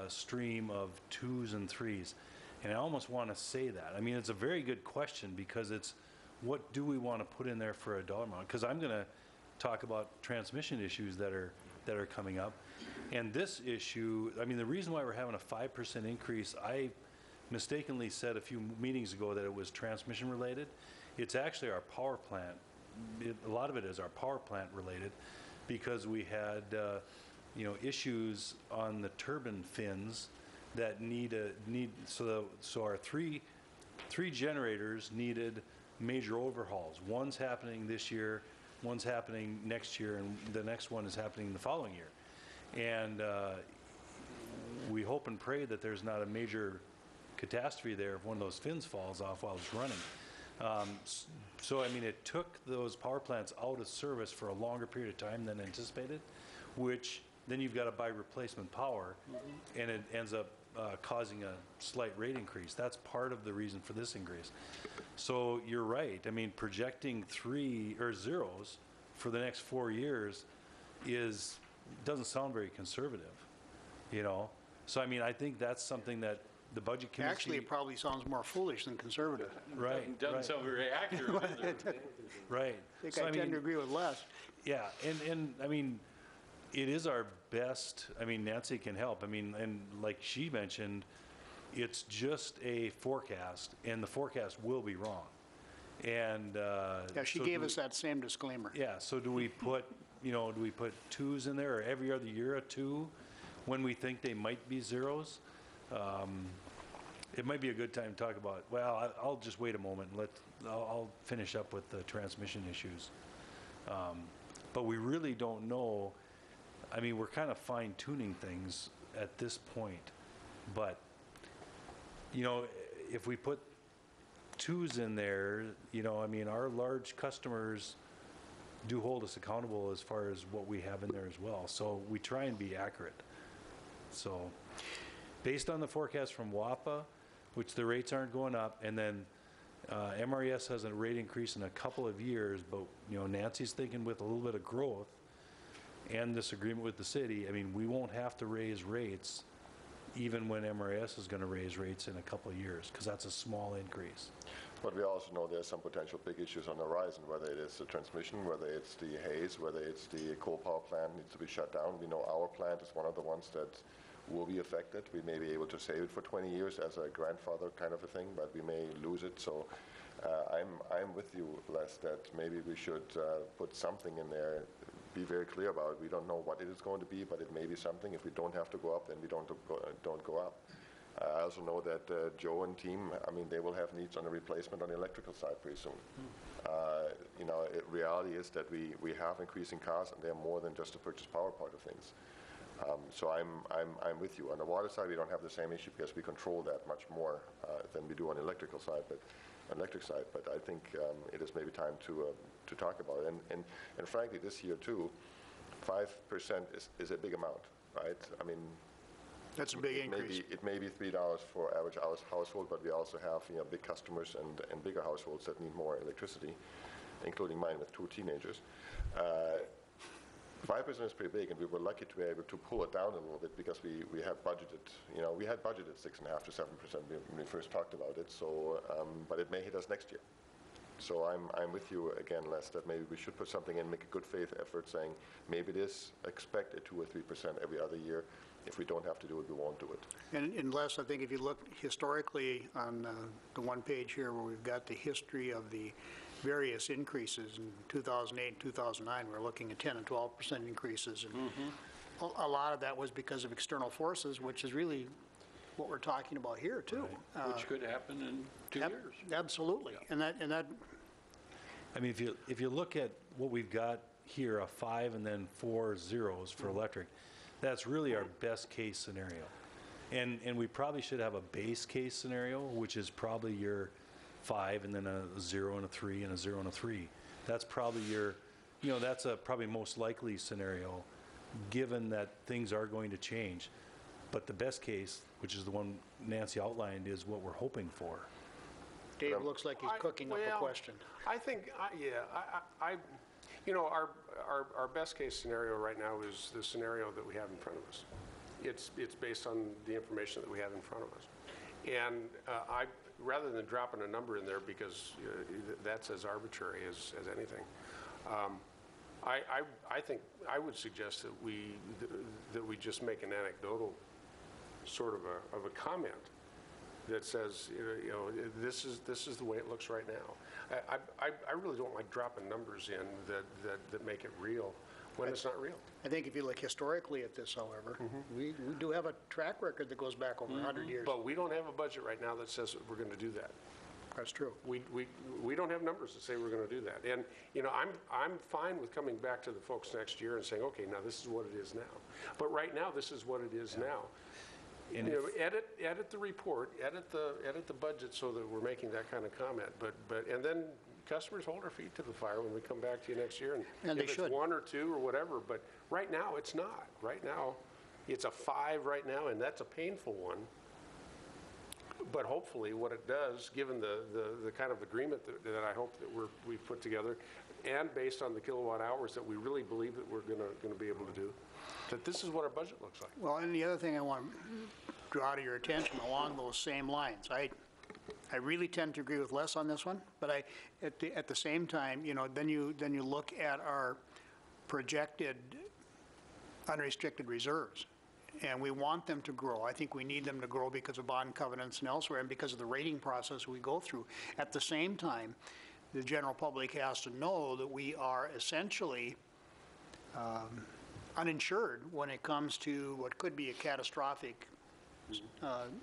stream of 2s and 3s. And I almost want to say that. I mean, it's a very good question, because it's what do we want to put in there for a dollar amount? Because I'm going to talk about transmission issues that are coming up. And this issue, I mean, the reason why we're having a 5% increase, I mistakenly said a few meetings ago that it was transmission related. It's actually our power plant. A lot of it is our power plant related because we had, issues on the turbine fins that so our three generators needed major overhauls. One's happening this year, one's happening next year, and the next one is happening the following year. And we hope and pray that there's not a major catastrophe there if one of those fins falls off while it's running. So, I mean, it took those power plants out of service for a longer period of time than anticipated, which then you've got to buy replacement power, and it ends up causing a slight rate increase. That's part of the reason for this increase. So you're right. I mean, projecting zeros for the next 4 years doesn't sound very conservative, So, I mean, I think that's something that the Budget Committee... Actually, it probably sounds more foolish than conservative. Right. Doesn't sound very accurate either. Right. I think I tend to agree with Les. Yeah, and I mean, it is our best, I mean, Nancy can help. I mean, and like she mentioned, it's just a forecast, and the forecast will be wrong. And... Yeah, she gave us that same disclaimer. Yeah, so do we put twos in there, or every other year a two, when we think they might be zeros? It might be a good time to talk about, well, I'll just wait a moment and I'll finish up with the transmission issues. But we really don't know. I mean, we're kind of fine tuning things at this point, but if we put twos in there, I mean, our large customers do hold us accountable as far as what we have in there as well. So we try and be accurate. So based on the forecast from WAPA, which the rates aren't going up, and then MRES has a rate increase in a couple of years, but Nancy's thinking with a little bit of growth and this agreement with the city, I mean, we won't have to raise rates even when MRES is going to raise rates in a couple of years, because that's a small increase. But we also know there's some potential big issues on the horizon, whether it is the transmission, whether it's the haze, whether it's the coal power plant needs to be shut down. We know our plant is one of the ones that will be affected. We may be able to save it for 20 years as a grandfather kind of a thing, but we may lose it. So I'm with you, Les, that maybe we should put something in there, be very clear about it. We don't know what it is going to be, but it may be something. If we don't have to go up, then we don't go up. I also know that Joe and team, I mean, they will have needs on a replacement on the electrical side pretty soon. Reality is that we have increasing costs, and they're more than just the purchase power part of things. So I'm with you. On the water side, we don't have the same issue because we control that much more than we do on the electric side. But I think it is maybe time to talk about it. And frankly, this year too, 5% is a big amount, right? I mean, that's a big increase. It may be $3 for average household, but we also have big customers and bigger households that need more electricity, including mine with 2 teenagers. 5% is pretty big, and we were lucky to be able to pull it down a little bit because we had budgeted, 6.5% to 7% when we first talked about it. So, but it may hit us next year. So I'm with you again, Les, that maybe we should put something in, make a good faith effort, saying maybe this expect a 2 or 3% every other year. If we don't have to do it, we won't do it. And Les, I think if you look historically on the one page here where we've got the history of the various increases in 2008 and 2009, we're looking at 10 and 12% increases. And a lot of that was because of external forces, which is really what we're talking about here, too. Right. Which could happen in 2 years. Absolutely. Yeah. And that. I mean, if you look at what we've got here, a 5 and then 4 zeros for electric, that's really our best case scenario. And we probably should have a base case scenario, which is probably your 5 and then a 0 and a 3 and a 0 and a 3. That's probably that's a probably most likely scenario, given that things are going to change. But the best case, which is the one Nancy outlined, is what we're hoping for. Dave looks like he's cooking up a question. I think, our best case scenario right now is the scenario that we have in front of us. It's based on the information that we have in front of us. And rather than dropping a number in there because that's as arbitrary as anything, I think I would suggest that we just make an anecdotal sort of a comment that says, this is the way it looks right now. I really don't like dropping numbers in that make it real when it's not real. I think if you look historically at this, however, we do have a track record that goes back over 100 years. But we don't have a budget right now that says we're going to do that. That's true. We don't have numbers that say we're going to do that. And, I'm fine with coming back to the folks next year and saying, okay, now this is what it is now. But right now, this is what it is now. And Edit the report, edit the budget so that we're making that kind of comment. And then customers hold our feet to the fire when we come back to you next year. And they if should. it's 1 or 2 or whatever, but right now, it's not. Right now, it's a 5 right now, and that's a painful one. But hopefully, what it does, given the kind of agreement that I hope that we've put together, and based on the kilowatt hours that we really believe that we're going to be able to do, that this is what our budget looks like. Well, and the other thing I want to draw to your attention along those same lines, I really tend to agree with Les on this one, but at the same time, then you look at our projected unrestricted reserves, and we want them to grow. I think we need them to grow because of bond covenants and elsewhere, and because of the rating process we go through. At the same time, the general public has to know that we are essentially uninsured when it comes to what could be a catastrophic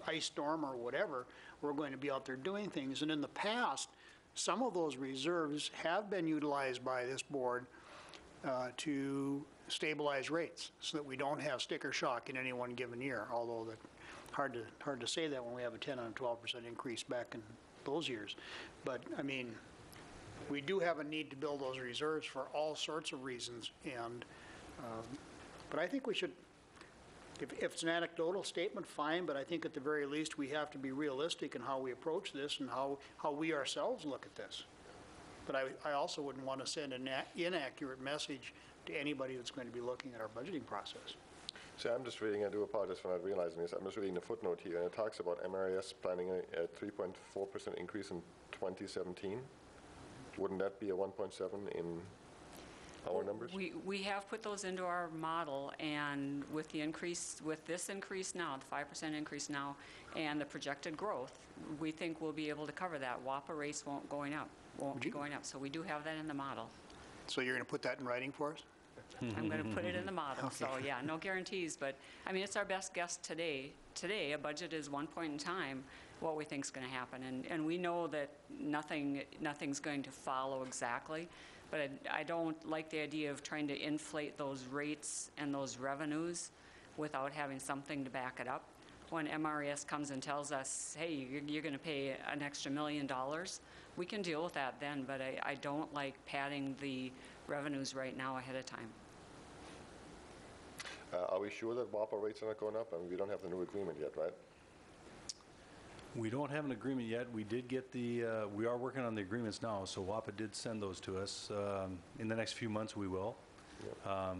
ice storm or whatever. We're going to be out there doing things. And in the past, some of those reserves have been utilized by this board to stabilize rates so that we don't have sticker shock in any one given year, although hard to say that when we have a 10 and 12% increase back in those years. But, I mean, we do have a need to build those reserves for all sorts of reasons, and but I think we should, if it's an anecdotal statement, fine, but I think at the very least we have to be realistic in how we approach this and how we ourselves look at this. But I also wouldn't want to send an inaccurate message to anybody that's going to be looking at our budgeting process. See, I'm just reading, I do apologize for not realizing this, I'm just reading the footnote here, and it talks about MRAS planning a 3.4% increase in 2017. Wouldn't that be a 1.7 in our numbers? We have put those into our model, and with the increase, with this increase now, the 5% increase now, and the projected growth, we think we'll be able to cover that. WAPA rates won't be going up, so we do have that in the model. So you're going to put that in writing for us? I'm going to put it in the model, so yeah, no guarantees, but I mean, it's our best guess today. Today, a budget is one point in time what we think is going to happen, and we know that nothing's going to follow exactly, but I don't like the idea of trying to inflate those rates and those revenues without having something to back it up. When MRES comes and tells us, hey, you're going to pay an extra $1 million, we can deal with that then, but I don't like padding the revenues right now ahead of time. Are we sure that WAPA rates are not going up? I mean, we don't have the new agreement yet, right? We don't have an agreement yet. We did get we are working on the agreements now, so WAPA did send those to us. In the next few months, we will. Yep.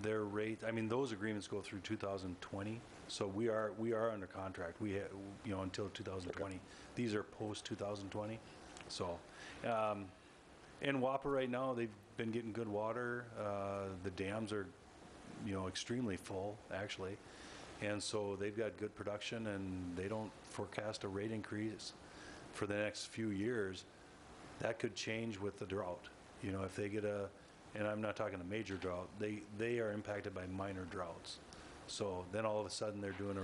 Their rate, I mean, those agreements go through 2020, so we are under contract. We have, until 2020. Okay. These are post 2020, so. And WAPA right now, they've been getting good water. The dams are, extremely full, actually. And so they've got good production, and they don't forecast a rate increase for the next few years. That could change with the drought. If they get and I'm not talking a major drought, they are impacted by minor droughts. So then all of a sudden they're doing a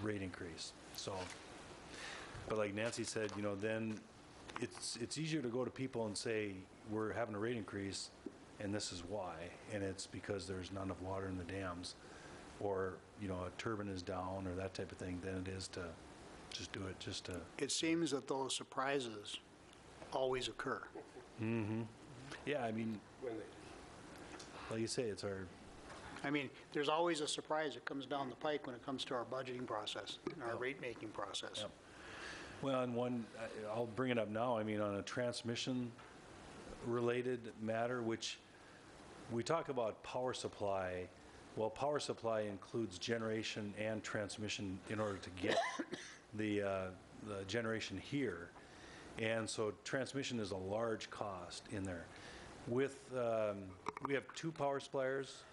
rate increase. So, but like Nancy said, then it's easier to go to people and say, we're having a rate increase, and this is why, and it's because there's not enough water in the dams, or a turbine is down, or that type of thing, than it is to just do it just to. It seems that those surprises always occur. Mm-hmm. Yeah, I mean, like you say, it's our. I mean, there's always a surprise that comes down the pike when it comes to our budgeting process, and our rate-making process. Yep. Well, and I'll bring it up now, I mean, on a transmission-related matter, which we talk about power supply. Well, power supply includes generation and transmission in order to get the generation here. And so transmission is a large cost in there. We have 2 power suppliers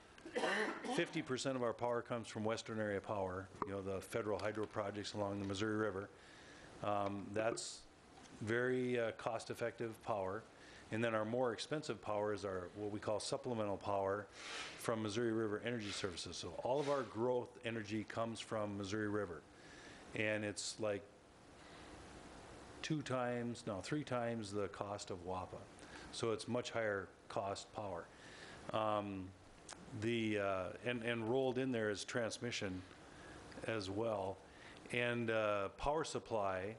50% of our power comes from Western Area Power, the federal hydro projects along the Missouri River. That's very cost-effective power. And then our more expensive power is our what we call supplemental power from Missouri River Energy Services. So all of our growth energy comes from Missouri River. And it's like 3 times the cost of WAPA. So it's much higher cost power. And rolled in there is transmission as well. And power supply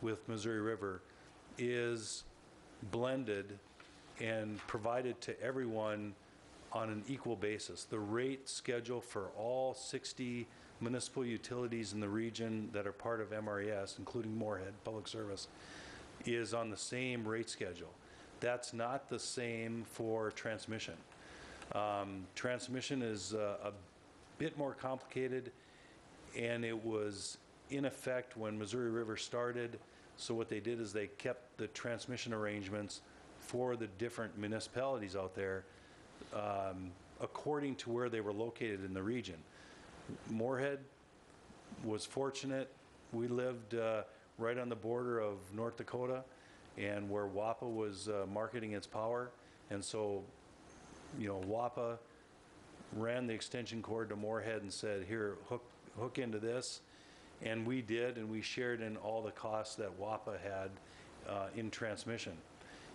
with Missouri River is blended and provided to everyone on an equal basis. The rate schedule for all 60 municipal utilities in the region that are part of MRES, including Moorhead Public Service, is on the same rate schedule. That's not the same for transmission. Transmission is a bit more complicated, and it was in effect when Missouri River started. So what they did is they kept the transmission arrangements for the different municipalities out there according to where they were located in the region. Moorhead was fortunate. We lived right on the border of North Dakota and where WAPA was marketing its power. And so, WAPA ran the extension cord to Moorhead and said, here, hook into this. And we did, and we shared in all the costs that WAPA had in transmission.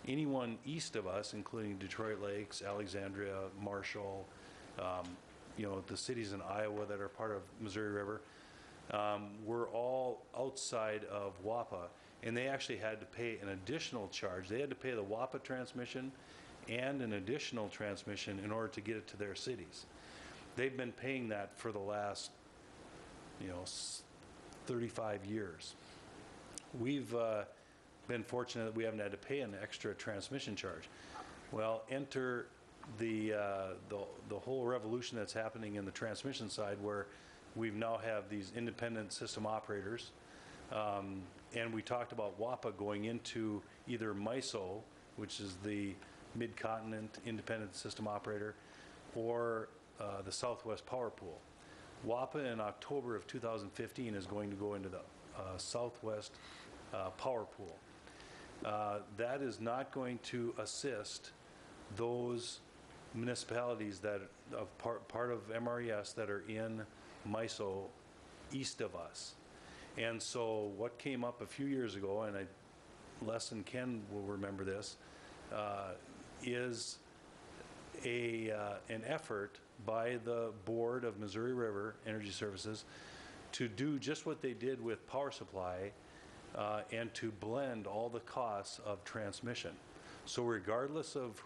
Anyone east of us, including Detroit Lakes, Alexandria, Marshall, the cities in Iowa that are part of Missouri River, were all outside of WAPA, and they actually had to pay an additional charge. They had to pay the WAPA transmission and an additional transmission in order to get it to their cities. They've been paying that for the last, 35 years. We've been fortunate that we haven't had to pay an extra transmission charge. Well, enter the whole revolution that's happening in the transmission side, where we now have these independent system operators, and we talked about WAPA going into either MISO, which is the Mid-Continent Independent System Operator, or the Southwest Power Pool. WAPA in October of 2015 is going to go into the Southwest Power Pool. That is not going to assist those municipalities that part of MRES that are in MISO east of us. And so what came up a few years ago, and Les and Ken will remember this, is an effort by the board of Missouri River Energy Services to do just what they did with power supply and to blend all the costs of transmission. So regardless of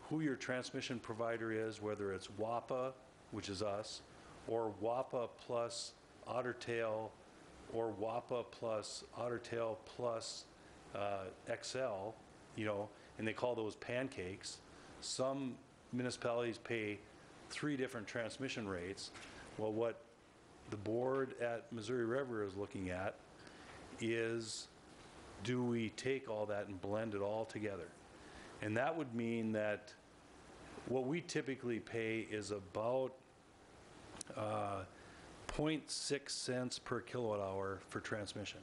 who your transmission provider is, whether it's WAPA, which is us, or WAPA plus Otter Tail, or WAPA plus Otter Tail plus XL, and they call those pancakes. Some municipalities pay 3 different transmission rates. Well, what the board at Missouri River is looking at is, do we take all that and blend it all together? And that would mean that what we typically pay is about 0.6 cents per kilowatt hour for transmission.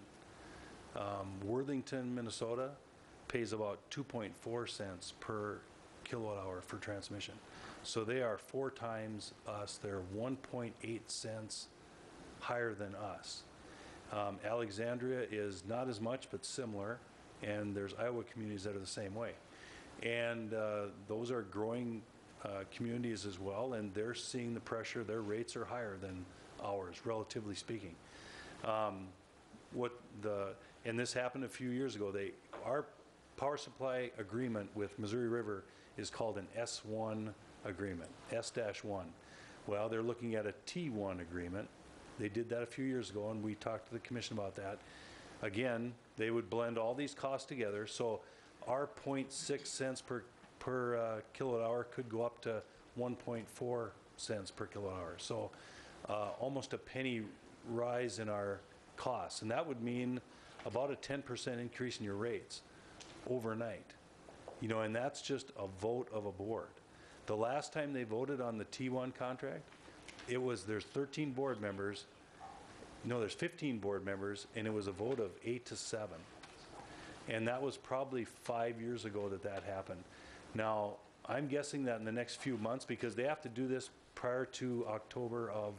Worthington, Minnesota pays about 2.4 cents per kilowatt hour for transmission. So they are 4 times us. They're 1.8 cents higher than us. Alexandria is not as much, but similar, and there's Iowa communities that are the same way. And those are growing communities as well, and they're seeing the pressure. Their rates are higher than ours, relatively speaking. And this happened a few years ago. Our power supply agreement with Missouri River is called an S1 agreement, S-1. Well, they're looking at a T1 agreement. They did that a few years ago, and we talked to the commission about that. Again, they would blend all these costs together, so our 0.6 cents per kilowatt hour could go up to 1.4 cents per kilowatt hour. So almost a penny rise in our costs, and that would mean about a 10% increase in your rates overnight. And that's just a vote of a board. The last time they voted on the T1 contract, there's 13 board members, no, there's 15 board members, and it was a vote of 8-7. And that was probably 5 years ago that happened. Now, I'm guessing that in the next few months, because they have to do this prior to October of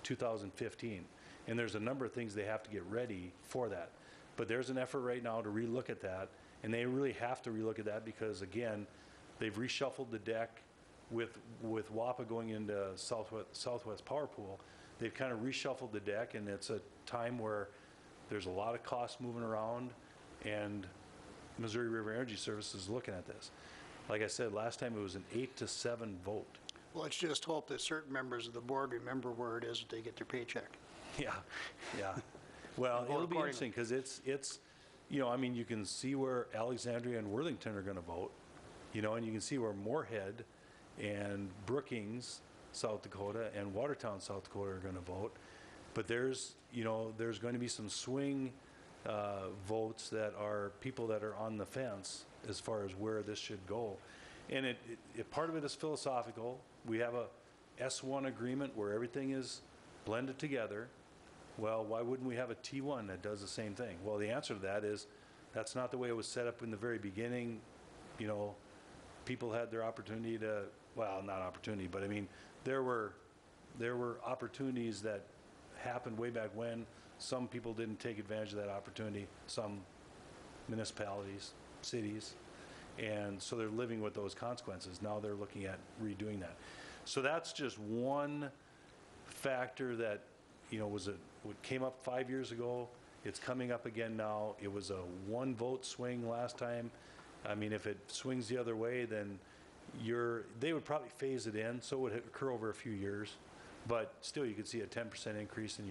2015. And there's a number of things they have to get ready for that. But there's an effort right now to relook at that, and they really have to relook at that because, again, they've reshuffled the deck with WAPA going into Southwest Power Pool. They've kind of reshuffled the deck, and it's a time where there's a lot of costs moving around, and Missouri River Energy Services is looking at this. Like I said, last time it was an 8-7 vote. Well, let's just hope that certain members of the board remember where it is that they get their paycheck. Yeah, yeah. Well, Vote it'll be accordingly. interesting because it's, you know, I mean, you can see where Alexandria and Worthington are going to vote, you know, and you can see where Moorhead and Brookings, South Dakota, and Watertown, South Dakota are going to vote. But there's, you know, there's going to be some swing votes that are people that are on the fence as far as where this should go. And part of it is philosophical. We have a S1 agreement where everything is blended together. Well, why wouldn't we have a T1 that does the same thing? Well, the answer to that is that's not the way it was set up in the very beginning. You know, people had their opportunity to, well, not opportunity, but I mean, there were opportunities that happened way back when. Some people didn't take advantage of that opportunity, some municipalities, cities, and so they're living with those consequences. Now they're looking at redoing that. So that's just one factor that, you know, what came up 5 years ago. It's coming up again now. It was a one vote swing last time. I mean, if it swings the other way, then they would probably phase it in, so it would occur over a few years. But still, you could see a 10% increase in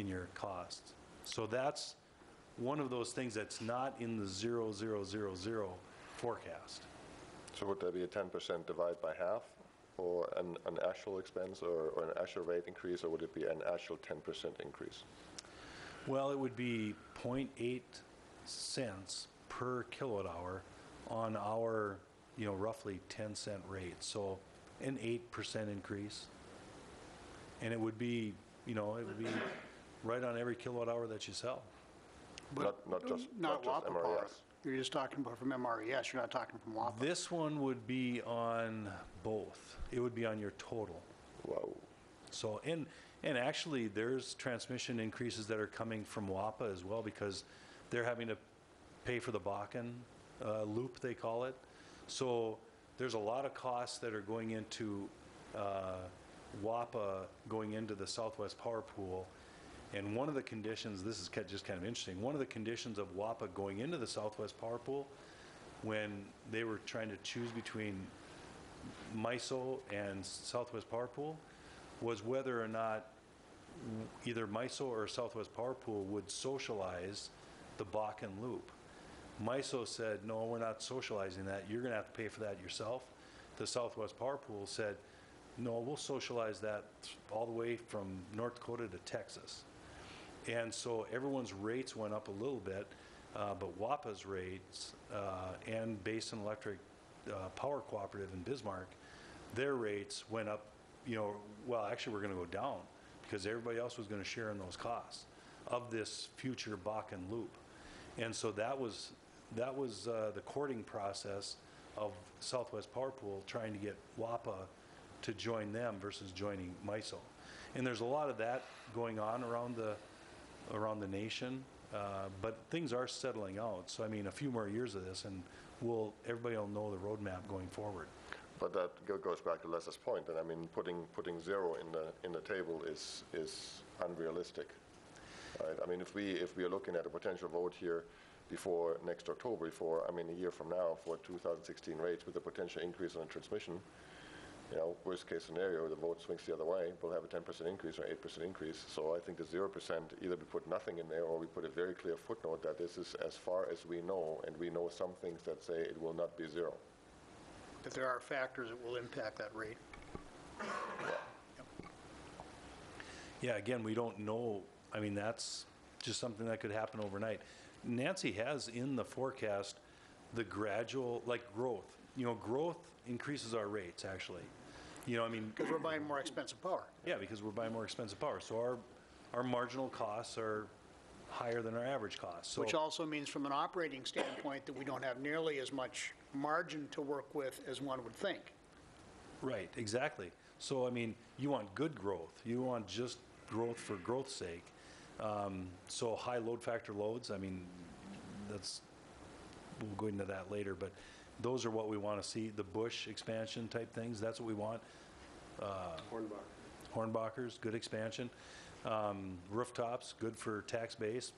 your costs. So that's one of those things that's not in the 0, 0, 0, 0 forecast. So would that be a 10% divide by half, or an actual expense, or an actual rate increase, or would it be an actual 10% increase? Well, it would be 0.8 cents per kilowatt hour on our, you know, roughly 10-cent rate. So an 8% increase. And it would be, you know, it would be right on every kilowatt hour that you sell. But Not just WAPA power. MRES. You're just talking about from MRES, you're not talking from WAPA. This one would be on both. It would be on your total. Wow. So, and actually, there's transmission increases that are coming from WAPA as well, because they're having to pay for the Bakken loop, they call it. So there's a lot of costs that are going into WAPA going into the Southwest Power Pool. And one of the conditions, this is just kind of interesting, one of the conditions of WAPA going into the Southwest Power Pool, when they were trying to choose between MISO and Southwest Power Pool, was whether or not either MISO or Southwest Power Pool would socialize the Bakken loop. MISO said, no, we're not socializing that. You're going to have to pay for that yourself. The Southwest Power Pool said, no, we'll socialize that all the way from North Dakota to Texas. And so everyone's rates went up a little bit, but WAPA's rates and Basin Electric Power Cooperative in Bismarck, their rates went up, you know, well, actually we're going to go down because everybody else was going to share in those costs of this future Bakken loop. And so that was the courting process of Southwest Power Pool trying to get WAPA to join them versus joining MISO. And there's a lot of that going on around the nation, but things are settling out. So I mean, a few more years of this, and everybody will know the roadmap going forward. But that goes back to Les's point, and I mean, putting zero in the table is unrealistic, right? I mean, if we are looking at a potential vote here before next October, a year from now, for 2016 rates with a potential increase on transmission, you know, worst case scenario, the vote swings the other way, we'll have a 10% increase or 8% increase. So I think the 0%, either we put nothing in there or we put a very clear footnote that this is as far as we know, and we know some things that say it will not be zero. If there are factors that will impact that rate. Yeah, again, we don't know. I mean, that's just something that could happen overnight. Nancy has in the forecast the gradual, like, growth. growth increases our rates, actually. I mean, Because we're buying more expensive power. yeah, because we're buying more expensive power. So our marginal costs are higher than our average costs. So, Which also means from an operating standpoint that we don't have nearly as much margin to work with as one would think. right, exactly. So, I mean, you want good growth. You want just growth for growth's sake. So high load factor loads, I mean, we'll go into that later, but those are what we want to see. The bush expansion type things, that's what we want. Hornbachers, good expansion. Rooftops, good for tax base,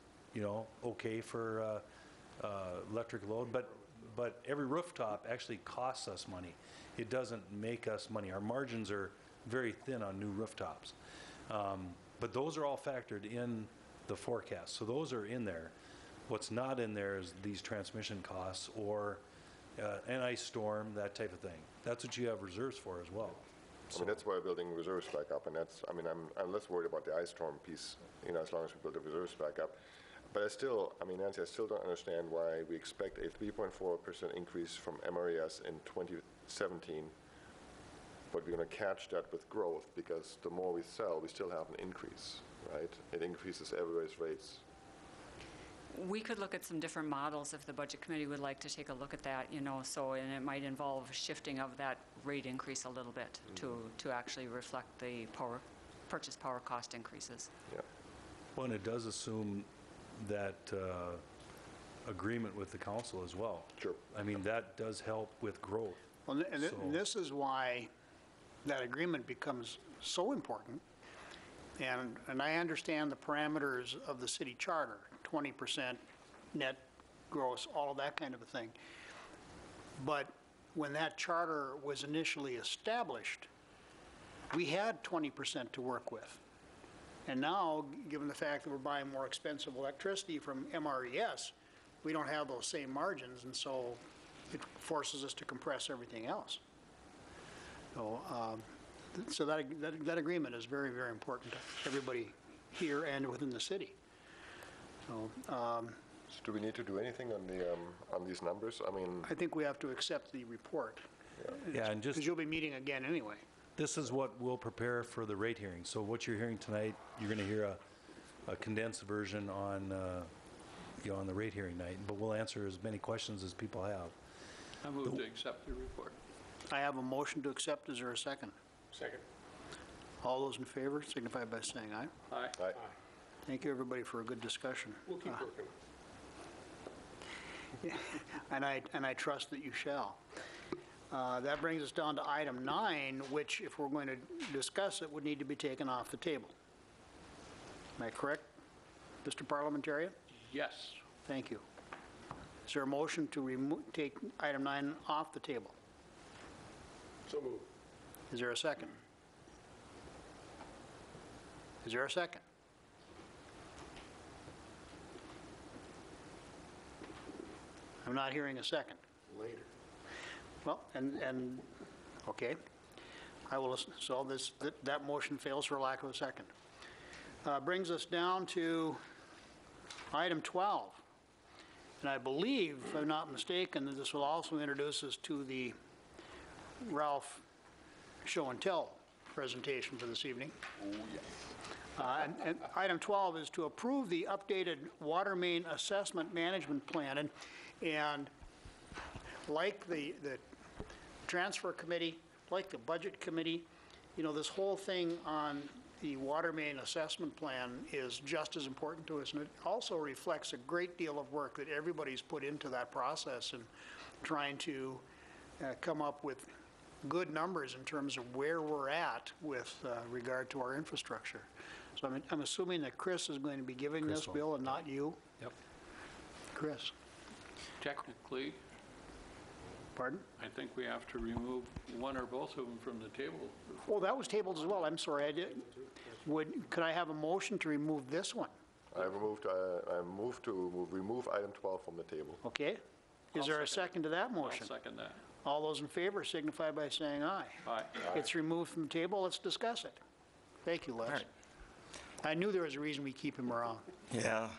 okay for electric load. But every rooftop actually costs us money. It doesn't make us money. Our margins are very thin on new rooftops. But those are all factored in the forecast. So those are in there. What's not in there is these transmission costs or an ice storm, that type of thing. That's what you have reserves for as well. I mean, that's why we're building reserves back up, and that's, I mean, I'm less worried about the ice storm piece, as long as we build the reserves back up. But Nancy, I still don't understand why we expect a 3.4% increase from MRES in 2017, but we're going to catch that with growth, because the more we sell, we still have an increase, right? It increases everybody's rates. We could look at some different models if the Budget Committee would like to take a look at that, and it might involve shifting of that rate increase a little bit to actually reflect the purchase power cost increases. Yeah. Well, and it does assume that agreement with the council as well. Sure. I mean, that does help with growth. Well, and So- this is why that agreement becomes so important. And I understand the parameters of the city charter, 20% net gross, all of that kind of a thing. But when that charter was initially established, we had 20% to work with. And now, given the fact that we're buying more expensive electricity from MRES, we don't have those same margins, and so it forces us to compress everything else. So that agreement is very, very important to everybody here and within the city. So So do we need to do anything on these numbers? I mean, I think we have to accept the report, Yeah, and just, because you'll be meeting again anyway. this is what we'll prepare for the rate hearing. So what you're hearing tonight, you're going to hear a condensed version on, on the rate hearing night, but we'll answer as many questions as people have. I move to accept the report. I have a motion to accept. Is there a second? Second. All those in favor signify by saying aye. Aye. I, Thank you, everybody, for a good discussion. We'll keep working. And I trust that you shall. That brings us down to item 9, which, if we're going to discuss it, would need to be taken off the table. Am I correct, Mr. Parliamentarian? Yes. Thank you. Is there a motion to take item 9 off the table? So moved. Is there a second? Is there a second? I'm not hearing a second. Later. Well, okay. I will, so that motion fails for lack of a second. Brings us down to item 12. And I believe, if I'm not mistaken, that this will also introduce us to the Ralph Show and Tell presentation for this evening. And item 12 is to approve the updated water main assessment management plan. And like the transfer committee, like the budget committee, this whole thing on the water main assessment plan is just as important to us. And it also reflects a great deal of work that everybody's put into that process and trying to come up with good numbers in terms of where we're at with regard to our infrastructure. So I'm assuming that Chris is going to be giving this bill and not you? Yep. Chris? Technically, Pardon? I think we have to remove one or both of them from the table. Oh, that was tabled as well. I'm sorry, I did. Could I have a motion to remove this one? I move to remove item 12 from the table. Okay. Is there a second to that I'll motion? second that. All those in favor signify by saying aye. Aye. It's removed from the table. Let's discuss it. Thank you, Les. right. I knew there was a reason we keep him around. Yeah,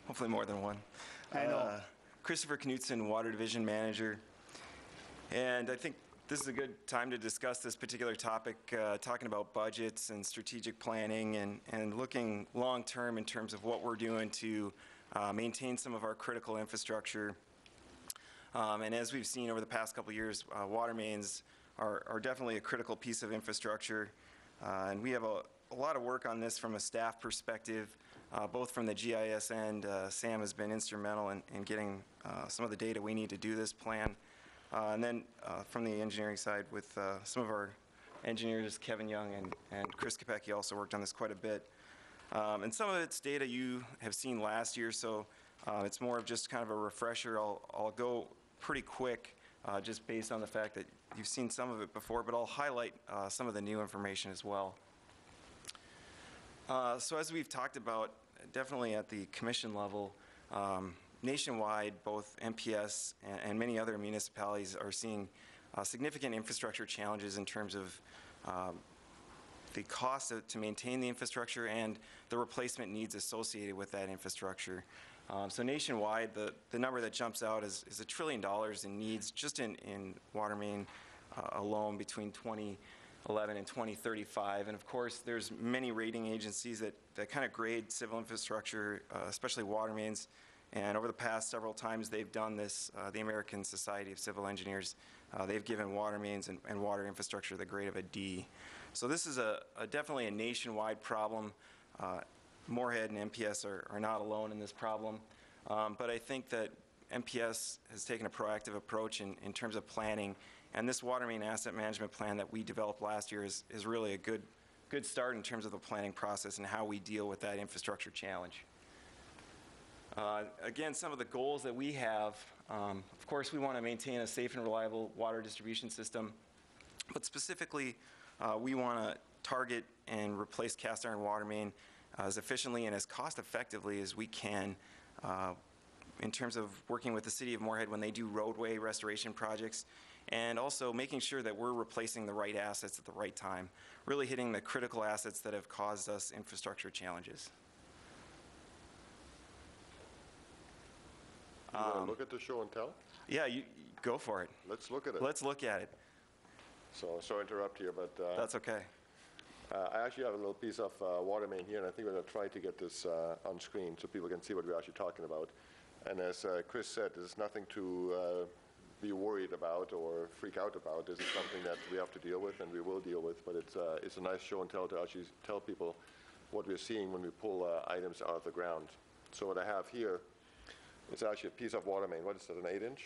hopefully more than one. I know. Christopher Knutson, Water Division Manager. And I think this is a good time to discuss this particular topic, talking about budgets and strategic planning and looking long-term in terms of what we're doing to maintain some of our critical infrastructure. And as we've seen over the past couple of years, water mains are definitely a critical piece of infrastructure. And we have a lot of work on this from a staff perspective, both from the GIS end. Sam has been instrumental in getting some of the data we need to do this plan. And then from the engineering side with some of our engineers, Kevin Young and Chris Kopecki also worked on this quite a bit. And some of it's data you have seen last year, so it's more of just kind of a refresher. I'll go pretty quick just based on the fact that you've seen some of it before, but I'll highlight some of the new information as well. So as we've talked about, definitely at the commission level, nationwide, both MPS and many other municipalities are seeing significant infrastructure challenges in terms of the cost to maintain the infrastructure and the replacement needs associated with that infrastructure. So nationwide, the number that jumps out is $1 trillion in needs just in water main alone between 2011 and 2035. And of course, there's many rating agencies that kind of grade civil infrastructure, especially water mains. And over the past several times they've done this, the American Society of Civil Engineers, they've given water mains and water infrastructure the grade of a D. So this is definitely a nationwide problem. Moorhead and MPS are not alone in this problem. But I think that MPS has taken a proactive approach in terms of planning. And this water main asset management plan that we developed last year is really a good start in terms of the planning process and how we deal with that infrastructure challenge. Again, some of the goals that we have, of course, we want to maintain a safe and reliable water distribution system, but specifically, we want to target and replace cast iron water main as efficiently and as cost effectively as we can in terms of working with the City of Moorhead when they do roadway restoration projects, and also making sure that we're replacing the right assets at the right time, really hitting the critical assets that have caused us infrastructure challenges. You want to look at the show and tell? Yeah, you go for it. Let's look at it. Let's look at it. So, sorry to interrupt here, but That's okay. I actually have a little piece of water main here, and I think we're going to try to get this on screen so people can see what we're actually talking about. And as Chris said, this is nothing to be worried about or freak out about. This is something that we have to deal with, and we will deal with, but it's a nice show and tell to actually tell people what we're seeing when we pull items out of the ground. So what I have here, it's actually a piece of water main. What is it, an 8-inch?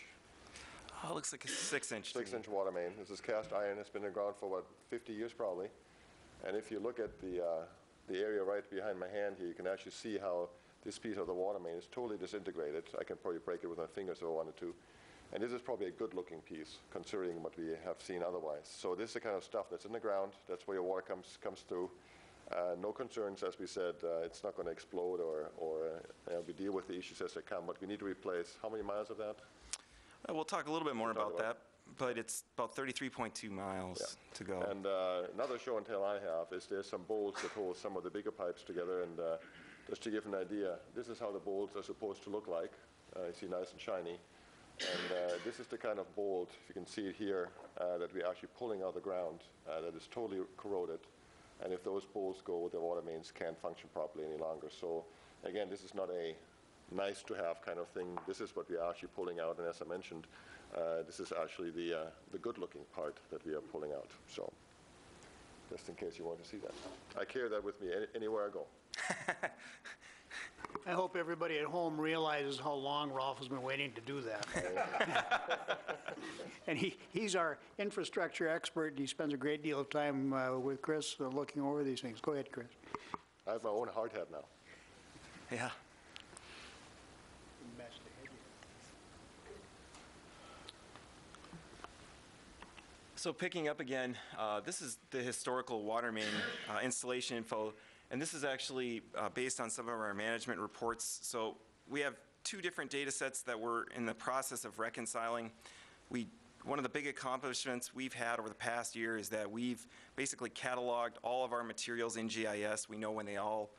Oh, it looks like a 6-inch. 6-inch water main. This is cast iron. It's been in the ground for, what, 50 years probably. And if you look at the area right behind my hand here, you can actually see how this piece of the water main is totally disintegrated. I can probably break it with my fingers if I wanted to. And this is probably a good-looking piece, considering what we have seen otherwise. So this is the kind of stuff that's in the ground. That's where your water comes through. No concerns, as we said, it's not going to explode or we deal with the issues as they come. But we need to replace how many miles of that? We'll talk a little bit more about that, but it's about 33.2 miles to go. And another show and tell I have is there's some bolts that hold some of the bigger pipes together. And just to give an idea, this is how the bolts are supposed to look like. You see, nice and shiny. And this is the kind of bolt, if you can see it here, that we're actually pulling out of the ground that is totally corroded. And if those bolts go, the water mains can't function properly any longer. So again, this is not a nice to have kind of thing. This is what we are actually pulling out. And as I mentioned, this is actually the good looking part that we are pulling out. So just in case you want to see that. I carry that with me anywhere I go. I hope everybody at home realizes how long Rolf has been waiting to do that. And he's our infrastructure expert, and he spends a great deal of time with Chris looking over these things. Go ahead, Chris. I have my own hard hat now. Yeah. So picking up again, this is the historical water main installation info, and this is actually based on some of our management reports. So we have two different data sets that we're in the process of reconciling. One of the big accomplishments we've had over the past year is that we've basically cataloged all of our materials in GIS. We know when they all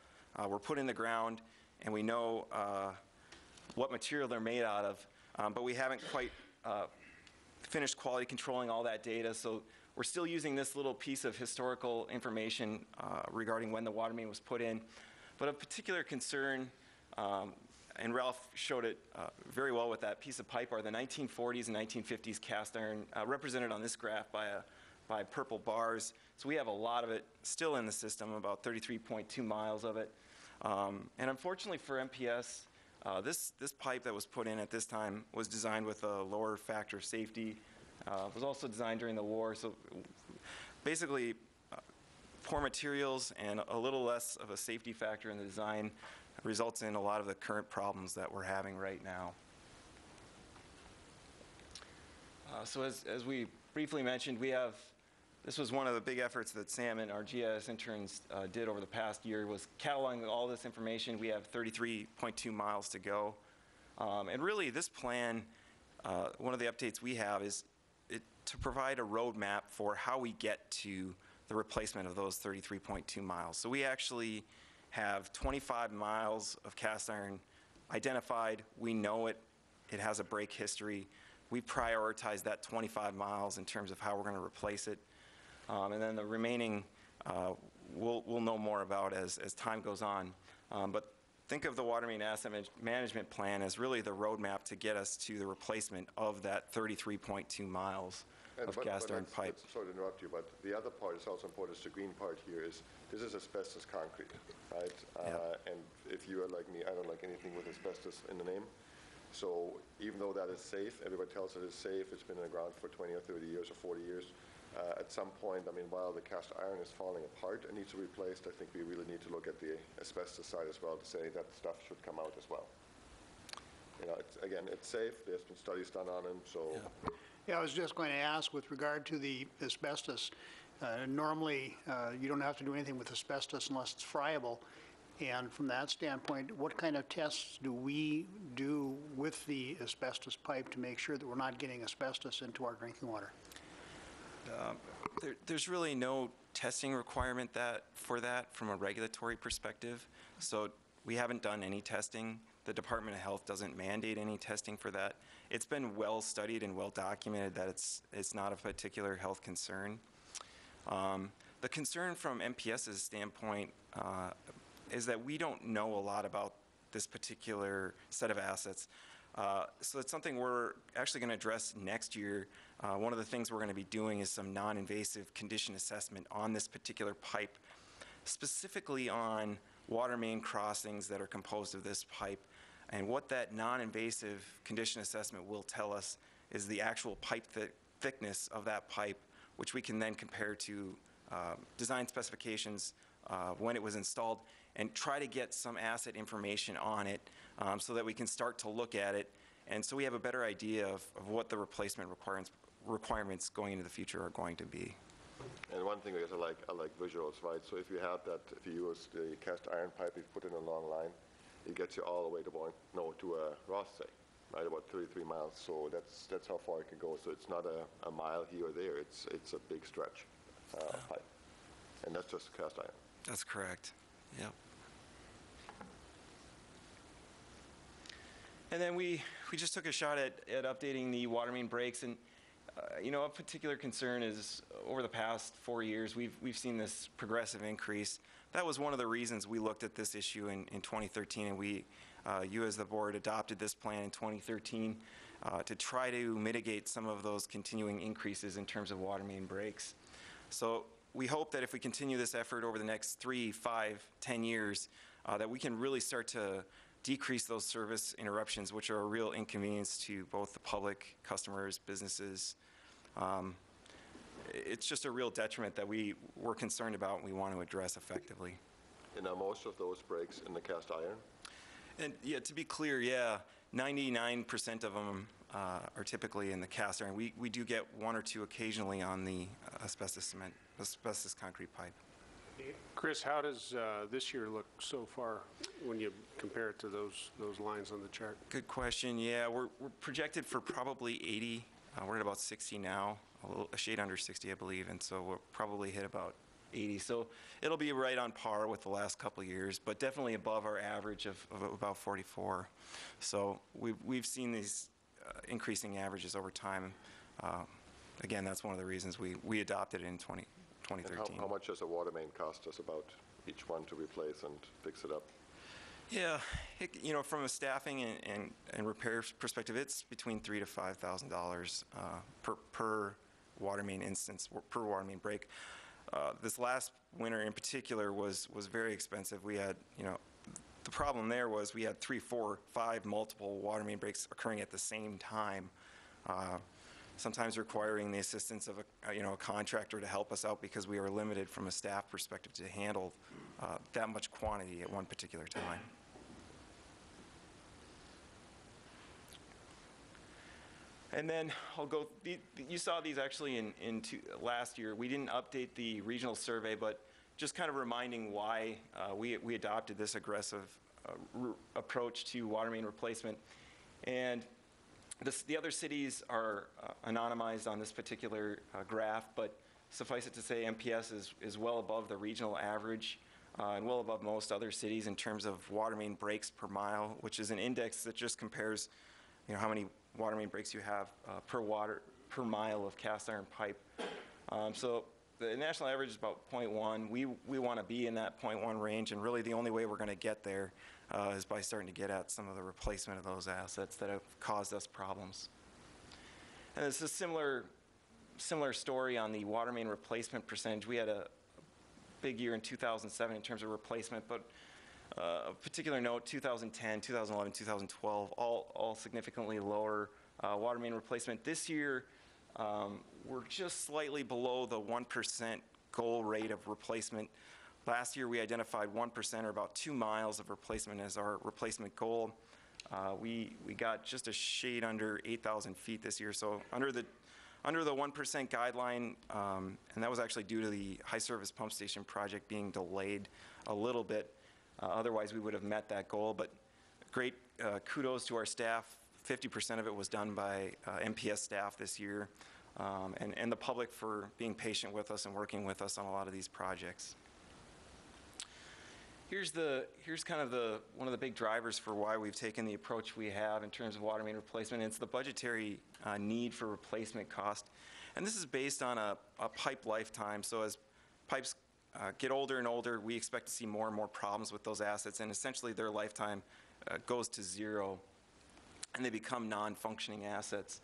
were put in the ground, and we know what material they're made out of, but we haven't quite finished quality controlling all that data. So we're still using this little piece of historical information regarding when the water main was put in. But of particular concern, and Ralph showed it very well with that piece of pipe, are the 1940s and 1950s cast iron, represented on this graph by purple bars. So we have a lot of it still in the system, about 33.2 miles of it. And unfortunately for MPS, this pipe that was put in at this time was designed with a lower factor of safety. Was also designed during the war. So basically, poor materials and a little less of a safety factor in the design results in a lot of the current problems that we're having right now. So as we briefly mentioned, this was one of the big efforts that Sam and our GIS interns did over the past year, was cataloging all this information. We have 33.2 miles to go. And really, this plan, one of the updates we have is to provide a roadmap for how we get to the replacement of those 33.2 miles. So we actually have 25 miles of cast iron identified. We know it has a break history. We prioritize that 25 miles in terms of how we're going to replace it. And then the remaining we'll know more about as time goes on. But think of the water main asset management plan as really the roadmap to get us to the replacement of that 33.2 miles of cast iron pipe. Sorry to interrupt you, but the other part is also important. Is the green part here is this is asbestos concrete, right? And if you are like me, I don't like anything with asbestos in the name. So even though that is safe, everybody tells it is safe. It's been in the ground for 20 or 30 years or 40 years. At some point, I mean, while the cast iron is falling apart and needs to be replaced, I think we really need to look at the asbestos side as well to say that stuff should come out as well. You know, again, it's safe. There's been studies done on them, so. Yeah, I was just going to ask with regard to the asbestos. Normally, you don't have to do anything with asbestos unless it's friable. And from that standpoint, what kind of tests do we do with the asbestos pipe to make sure that we're not getting asbestos into our drinking water? There's really no testing requirement for that from a regulatory perspective. So we haven't done any testing. The Department of Health doesn't mandate any testing for that. It's been well studied and well documented that it's not a particular health concern. The concern from MPS's standpoint is that we don't know a lot about this particular set of assets. So it's something we're actually going to address next year. One of the things we're going to be doing is some non-invasive condition assessment on this particular pipe, specifically on water main crossings that are composed of this pipe. And what that non-invasive condition assessment will tell us is the actual pipe thickness of that pipe, which we can then compare to design specifications when it was installed, and try to get some asset information on it so that we can start to look at it. And so we have a better idea of what the replacement requirements going into the future are going to be. And one thing is I like visuals, right? So if you have that, if you use the cast iron pipe, you put in a long line, it gets you all the way to Rothsay, right? About 33 miles. So that's how far it can go. So it's not a mile here or there. It's a big stretch pipe, and that's just cast iron. That's correct. Yep. And then we just took a shot at updating the water main breaks, and you know, a particular concern is over the past 4 years we've seen this progressive increase. That was one of the reasons we looked at this issue in 2013, and you as the board adopted this plan in 2013 to try to mitigate some of those continuing increases in terms of water main breaks. So we hope that if we continue this effort over the next 3, 5, 10 years, that we can really start to decrease those service interruptions, which are a real inconvenience to both the public, customers, businesses. It's just a real detriment that we're concerned about and we want to address effectively. And are most of those breaks in the cast iron? And yeah, to be clear, yeah, 99% of them are typically in the cast iron. We do get 1 or 2 occasionally on the asbestos concrete pipe. Chris, how does this year look so far when you compare it to those lines on the chart? Good question. Yeah, we're projected for probably 80. We're at about 60 now, a shade under 60, I believe, and so we'll probably hit about 80. So it'll be right on par with the last couple of years, but definitely above our average of about 44. So we've seen these increasing averages over time. Again, that's one of the reasons we adopted it in 2013. And how much does a water main cost us about each one to replace and fix it up? Yeah, from a staffing and repair perspective, it's between $3,000 to $5,000 per water main instance, per water main break. This last winter in particular was very expensive. We had, the problem there was we had 3, 4, 5 multiple water main breaks occurring at the same time, sometimes requiring the assistance of a contractor to help us out because we were limited from a staff perspective to handle that much quantity at one particular time. And then I'll go, you saw these actually last year. We didn't update the regional survey, but just kind of reminding why we adopted this aggressive approach to water main replacement. And the other cities are anonymized on this particular graph, but suffice it to say MPS is well above the regional average and well above most other cities in terms of water main breaks per mile, which is an index that just compares how many water main breaks you have per mile of cast iron pipe. So the national average is about 0.1. We want to be in that 0.1 range, and really the only way we're going to get there is by starting to get at some of the replacement of those assets that have caused us problems. And it's a similar story on the water main replacement percentage. We had a big year in 2007 in terms of replacement, but a particular note, 2010, 2011, 2012, all significantly lower water main replacement. This year, we're just slightly below the 1% goal rate of replacement. Last year, we identified 1%, or about 2 miles of replacement, as our replacement goal. We got just a shade under 8,000 feet this year, so under the 1% guideline, and that was actually due to the high service pump station project being delayed a little bit. Otherwise, we would have met that goal, but great kudos to our staff. 50% of it was done by MPS staff this year, and the public for being patient with us and working with us on a lot of these projects. Here's kind of one of the big drivers for why we've taken the approach we have in terms of water main replacement. It's the budgetary need for replacement cost, and this is based on a pipe lifetime. So as pipes get older and older, we expect to see more and more problems with those assets, and essentially their lifetime goes to zero, and they become non-functioning assets.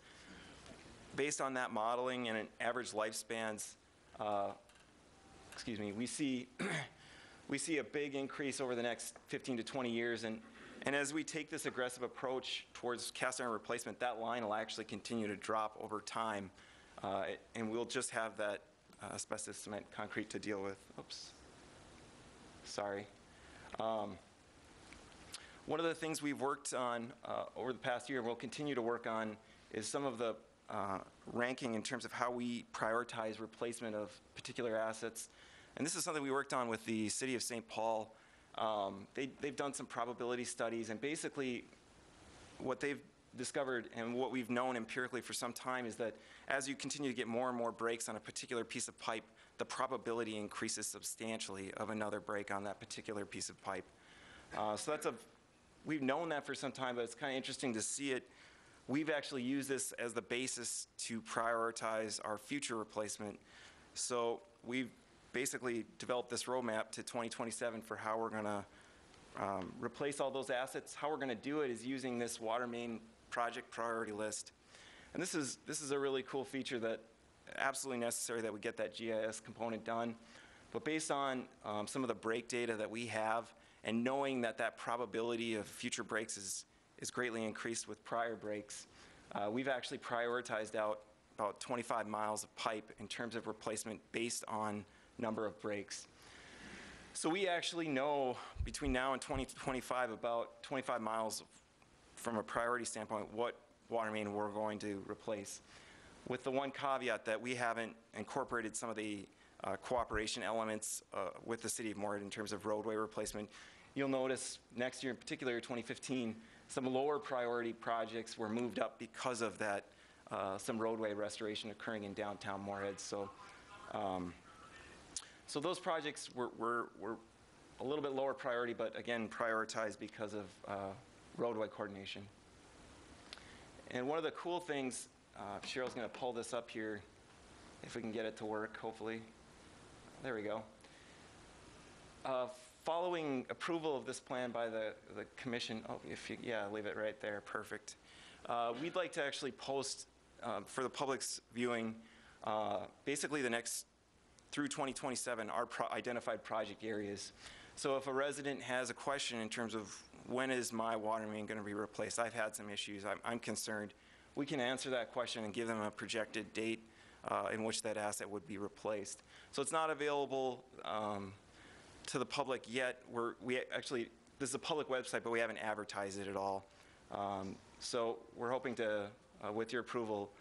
Based on that modeling and an average lifespans, we see a big increase over the next 15 to 20 years, and as we take this aggressive approach towards cast iron replacement, that line will actually continue to drop over time, and we'll just have that asbestos cement concrete to deal with. Oops. Sorry. One of the things we've worked on over the past year and we'll continue to work on is some of the ranking in terms of how we prioritize replacement of particular assets. And this is something we worked on with the City of St. Paul. They've done some probability studies, and basically what they've discovered and what we've known empirically for some time is that as you continue to get more and more breaks on a particular piece of pipe, the probability increases substantially of another break on that particular piece of pipe. So we've known that for some time, but it's kind of interesting to see it. We've actually used this as the basis to prioritize our future replacement. So we've basically developed this roadmap to 2027 for how we're going to replace all those assets. How we're going to do it is using this water main project priority list. And this is a really cool feature that absolutely necessary that we get that GIS component done. But based on some of the break data that we have, and knowing that probability of future breaks is greatly increased with prior breaks, we've actually prioritized out about 25 miles of pipe in terms of replacement based on number of breaks. So we actually know between now and 2025 about 25 miles from a priority standpoint what water main we're going to replace, with the one caveat that we haven't incorporated some of the cooperation elements with the City of Moorhead in terms of roadway replacement. You'll notice next year, in particular 2015, some lower priority projects were moved up because of that, some roadway restoration occurring in downtown Moorhead. So those projects were a little bit lower priority, but again, prioritized because of roadway coordination. And one of the cool things Cheryl's going to pull this up here, if we can get it to work, hopefully. There we go. Following approval of this plan by the commission, leave it right there, perfect. We'd like to actually post for the public's viewing, basically the next, through 2027, our identified project areas. So if a resident has a question in terms of when is my water main going to be replaced, I've had some issues, I'm concerned, we can answer that question and give them a projected date in which that asset would be replaced. So it's not available to the public yet. This is a public website, but we haven't advertised it at all. So we're hoping to, with your approval,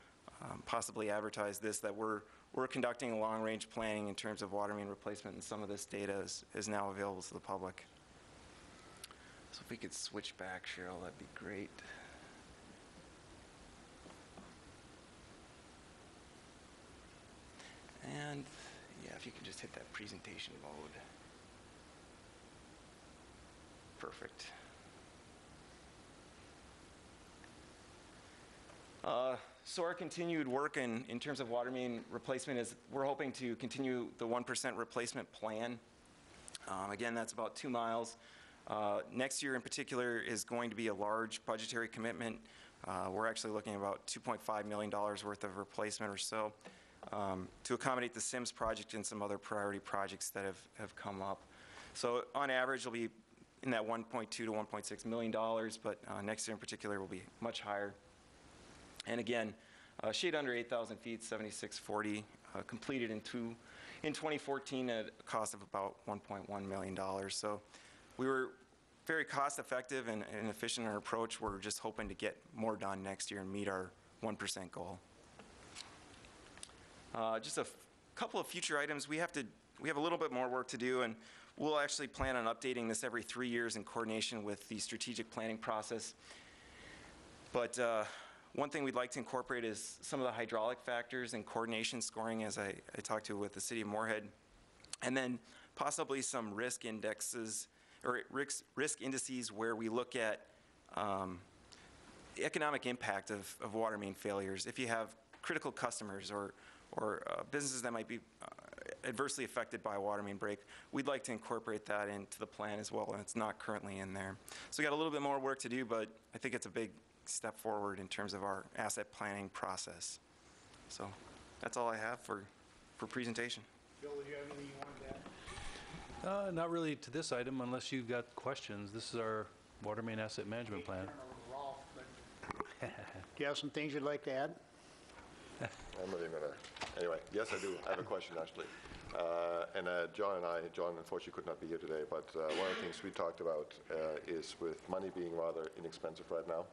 possibly advertise this, that we're conducting long-range planning in terms of water main replacement, and some of this data is now available to the public. So if we could switch back, Cheryl, that'd be great. And yeah, if you could just hit that presentation mode. Perfect. So our continued work in terms of water main replacement is we're hoping to continue the 1% replacement plan. Again, that's about 2 miles. Next year in particular is going to be a large budgetary commitment. We're actually looking at about $2.5 million worth of replacement or so to accommodate the Sims project and some other priority projects that have come up. So on average, it'll be in that $1.2 to $1.6 million, but next year in particular will be much higher. And again, shade under 8,000 feet, 7640, completed in 2014 at a cost of about $1.1 million. So we were very cost effective and efficient in our approach. We're just hoping to get more done next year and meet our 1% goal. Just a couple of future items. We have a little bit more work to do, and we'll actually plan on updating this every 3 years in coordination with the strategic planning process. But one thing we'd like to incorporate is some of the hydraulic factors and coordination scoring, as I talked to with the city of Moorhead, and then possibly some risk indexes or risk indices where we look at the economic impact of water main failures. If you have critical customers or businesses that might be adversely affected by a water main break, we'd like to incorporate that into the plan as well, and it's not currently in there. So we got a little bit more work to do, but I think it's a big step forward in terms of our asset planning process. So that's all I have for presentation. Bill, do you have anything you wanted to add? Not really to this item, unless you've got questions. This is our water main asset management plan. Do you have some things you'd like to add? I'm not even gonna, anyway, yes, I do. I have a question, actually. John unfortunately could not be here today, but one of the things we talked about is with money being rather inexpensive right now,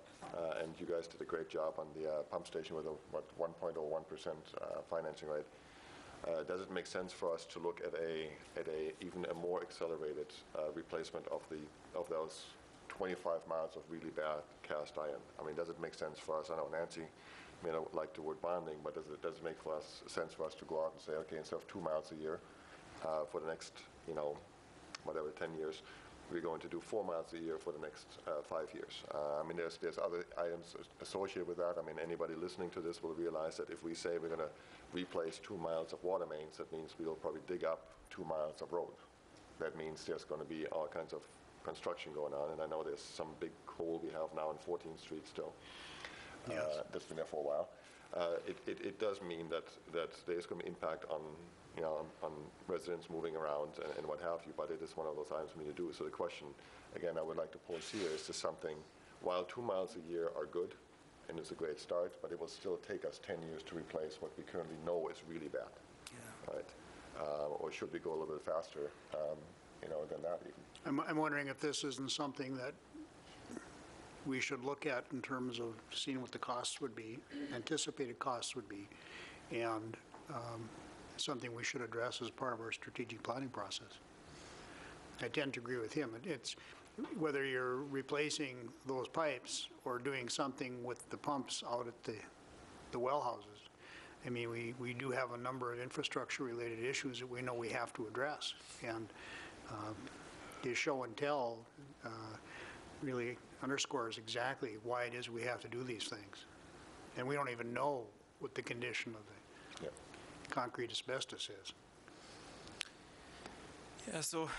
and you guys did a great job on the pump station with a 1.01% financing rate. Does it make sense for us to look at even a more accelerated replacement of those 25 miles of really bad cast iron? I mean, does it make sense for us? I know Nancy may not like the word bonding, but does it make sense for us to go out and say, okay, instead of 2 miles a year for the next, 10 years, we're going to do 4 miles a year for the next 5 years. I mean, there's other items associated with that. I mean, anybody listening to this will realize that if we say we're going to replace 2 miles of water mains, that means we'll probably dig up 2 miles of road. That means there's going to be all kinds of construction going on, and I know there's some big hole we have now on 14th Street still. Yes. That's been there for a while. It does mean that there's going to be impact on residents moving around and what have you, but it is one of those items we need to do. So the question, again, I would like to pose here is this something, while 2 miles a year are good, and it's a great start, but it will still take us 10 years to replace what we currently know is really bad. Yeah. Right? Or should we go a little bit faster, than that even? I'm wondering if this isn't something that we should look at in terms of seeing what the costs would be, anticipated costs would be, and something we should address as part of our strategic planning process. I tend to agree with him. It's whether you're replacing those pipes or doing something with the pumps out at the well houses. I mean, we do have a number of infrastructure-related issues that we know we have to address, and the show and tell really underscores exactly why it is we have to do these things. And we don't even know what the condition of the Yeah. concrete asbestos is. Yeah, so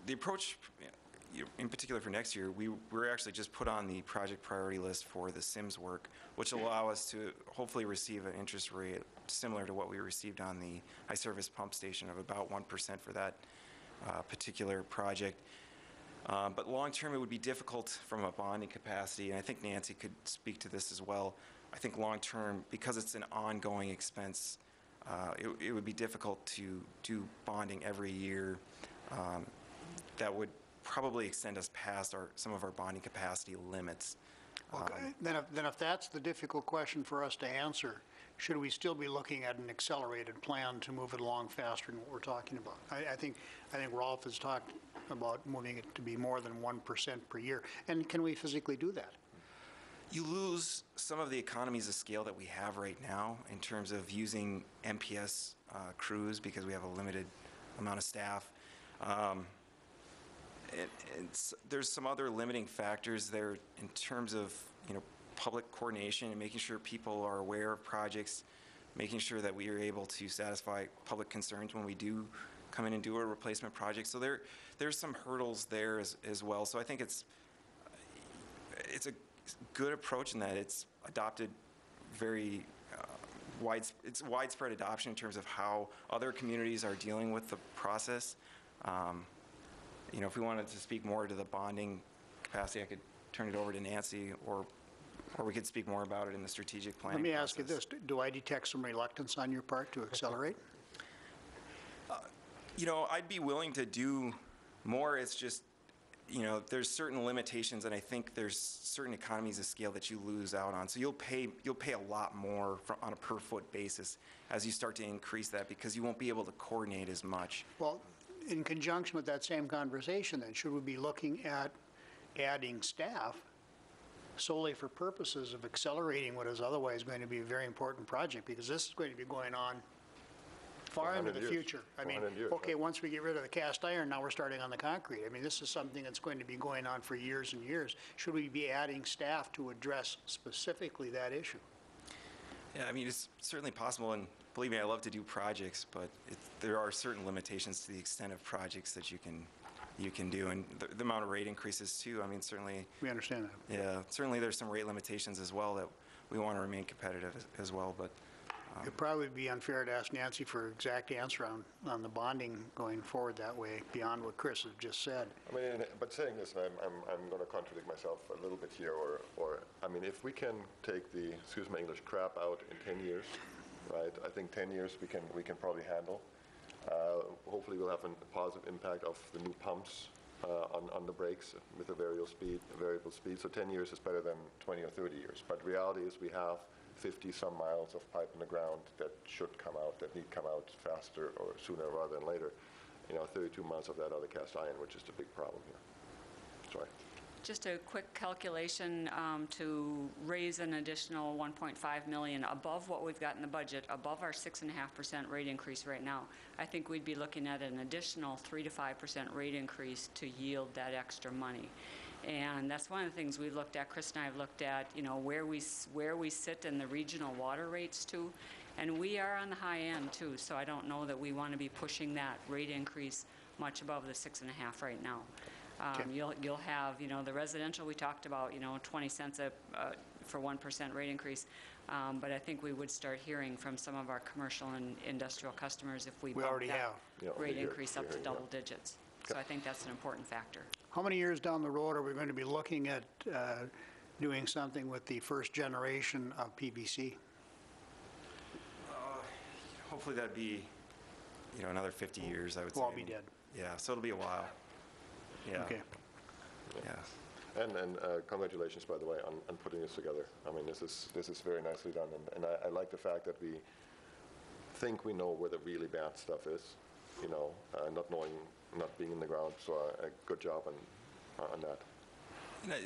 the approach, in particular for next year, we're actually just put on the project priority list for the Sims work, which will allow us to hopefully receive an interest rate similar to what we received on the high service pump station of about 1% for that particular project. But long-term, it would be difficult from a bonding capacity, and I think Nancy could speak to this as well. I think long-term, because it's an ongoing expense, it would be difficult to do bonding every year. That would probably extend us past some of our bonding capacity limits. Okay, then if that's the difficult question for us to answer, should we still be looking at an accelerated plan to move it along faster than what we're talking about? I think Rolf has talked about moving it to be more than 1% per year. And can we physically do that? You lose some of the economies of scale that we have right now in terms of using MPS crews because we have a limited amount of staff. There's some other limiting factors there in terms of, public coordination and making sure people are aware of projects, making sure that we are able to satisfy public concerns when we do come in and do a replacement project. So there's some hurdles there as well. So I think it's a good approach in that it's adopted very it's widespread adoption in terms of how other communities are dealing with the process. If we wanted to speak more to the bonding capacity, I could turn it over to Nancy, or we could speak more about it in the strategic planning Let me ask you process. this, do I detect some reluctance on your part to accelerate? I'd be willing to do more. It's just, there's certain limitations, and I think there's certain economies of scale that you lose out on. So you'll pay a lot more on a per foot basis as you start to increase that because you won't be able to coordinate as much. Well, in conjunction with that same conversation, then, should we be looking at adding staff solely for purposes of accelerating what is otherwise going to be a very important project? Because this is going to be going on far into 100 the years. future. I mean, 100 years, okay, right. once we get rid of the cast iron, now we're starting on the concrete. I mean, this is something that's going to be going on for years and years. Should we be adding staff to address specifically that issue? Yeah, I mean, it's certainly possible, and believe me, I love to do projects, but there are certain limitations to the extent of projects that you can do, and the amount of rate increases too. I mean, certainly. We understand that. Yeah, certainly there's some rate limitations as well that we want to remain competitive as well, but. It'd probably be unfair to ask Nancy for an exact answer on the bonding going forward that way, beyond what Chris has just said. I mean, but saying this, and I'm going to contradict myself a little bit here, or I mean, if we can take the, excuse my English, crap out in 10 years, right? I think 10 years we can probably handle. Hopefully we'll have a positive impact of the new pumps on the brakes with a variable speed. So 10 years is better than 20 or 30 years. But reality is we have 50-some miles of pipe in the ground that should come out, that need to come out faster or sooner rather than later. 32 miles of that are the cast iron, which is the big problem here. Sorry. Just a quick calculation to raise an additional $1.5 million above what we've got in the budget, above our 6.5% rate increase right now. I think we'd be looking at an additional 3 to 5% rate increase to yield that extra money. And that's one of the things we looked at, Chris and I have looked at, where we sit in the regional water rates too. And we are on the high end too, so I don't know that we want to be pushing that rate increase much above the 6.5 right now. Okay. You'll have, the residential we talked about, 20 cents for 1% rate increase. But I think we would start hearing from some of our commercial and industrial customers if we bump already that have. Yeah, rate we hear- increase we up to hear, double yeah. digits. So I think that's an important factor. How many years down the road are we going to be looking at doing something with the first generation of PVC? Hopefully that'd be, another 50 years, I would say. We'll all be dead. Yeah, so it'll be a while. Yeah. Okay. Yeah. And congratulations, by the way, on putting this together. I mean, this is very nicely done, and I like the fact that we think we know where the really bad stuff is, not being in the ground. So a good job on that.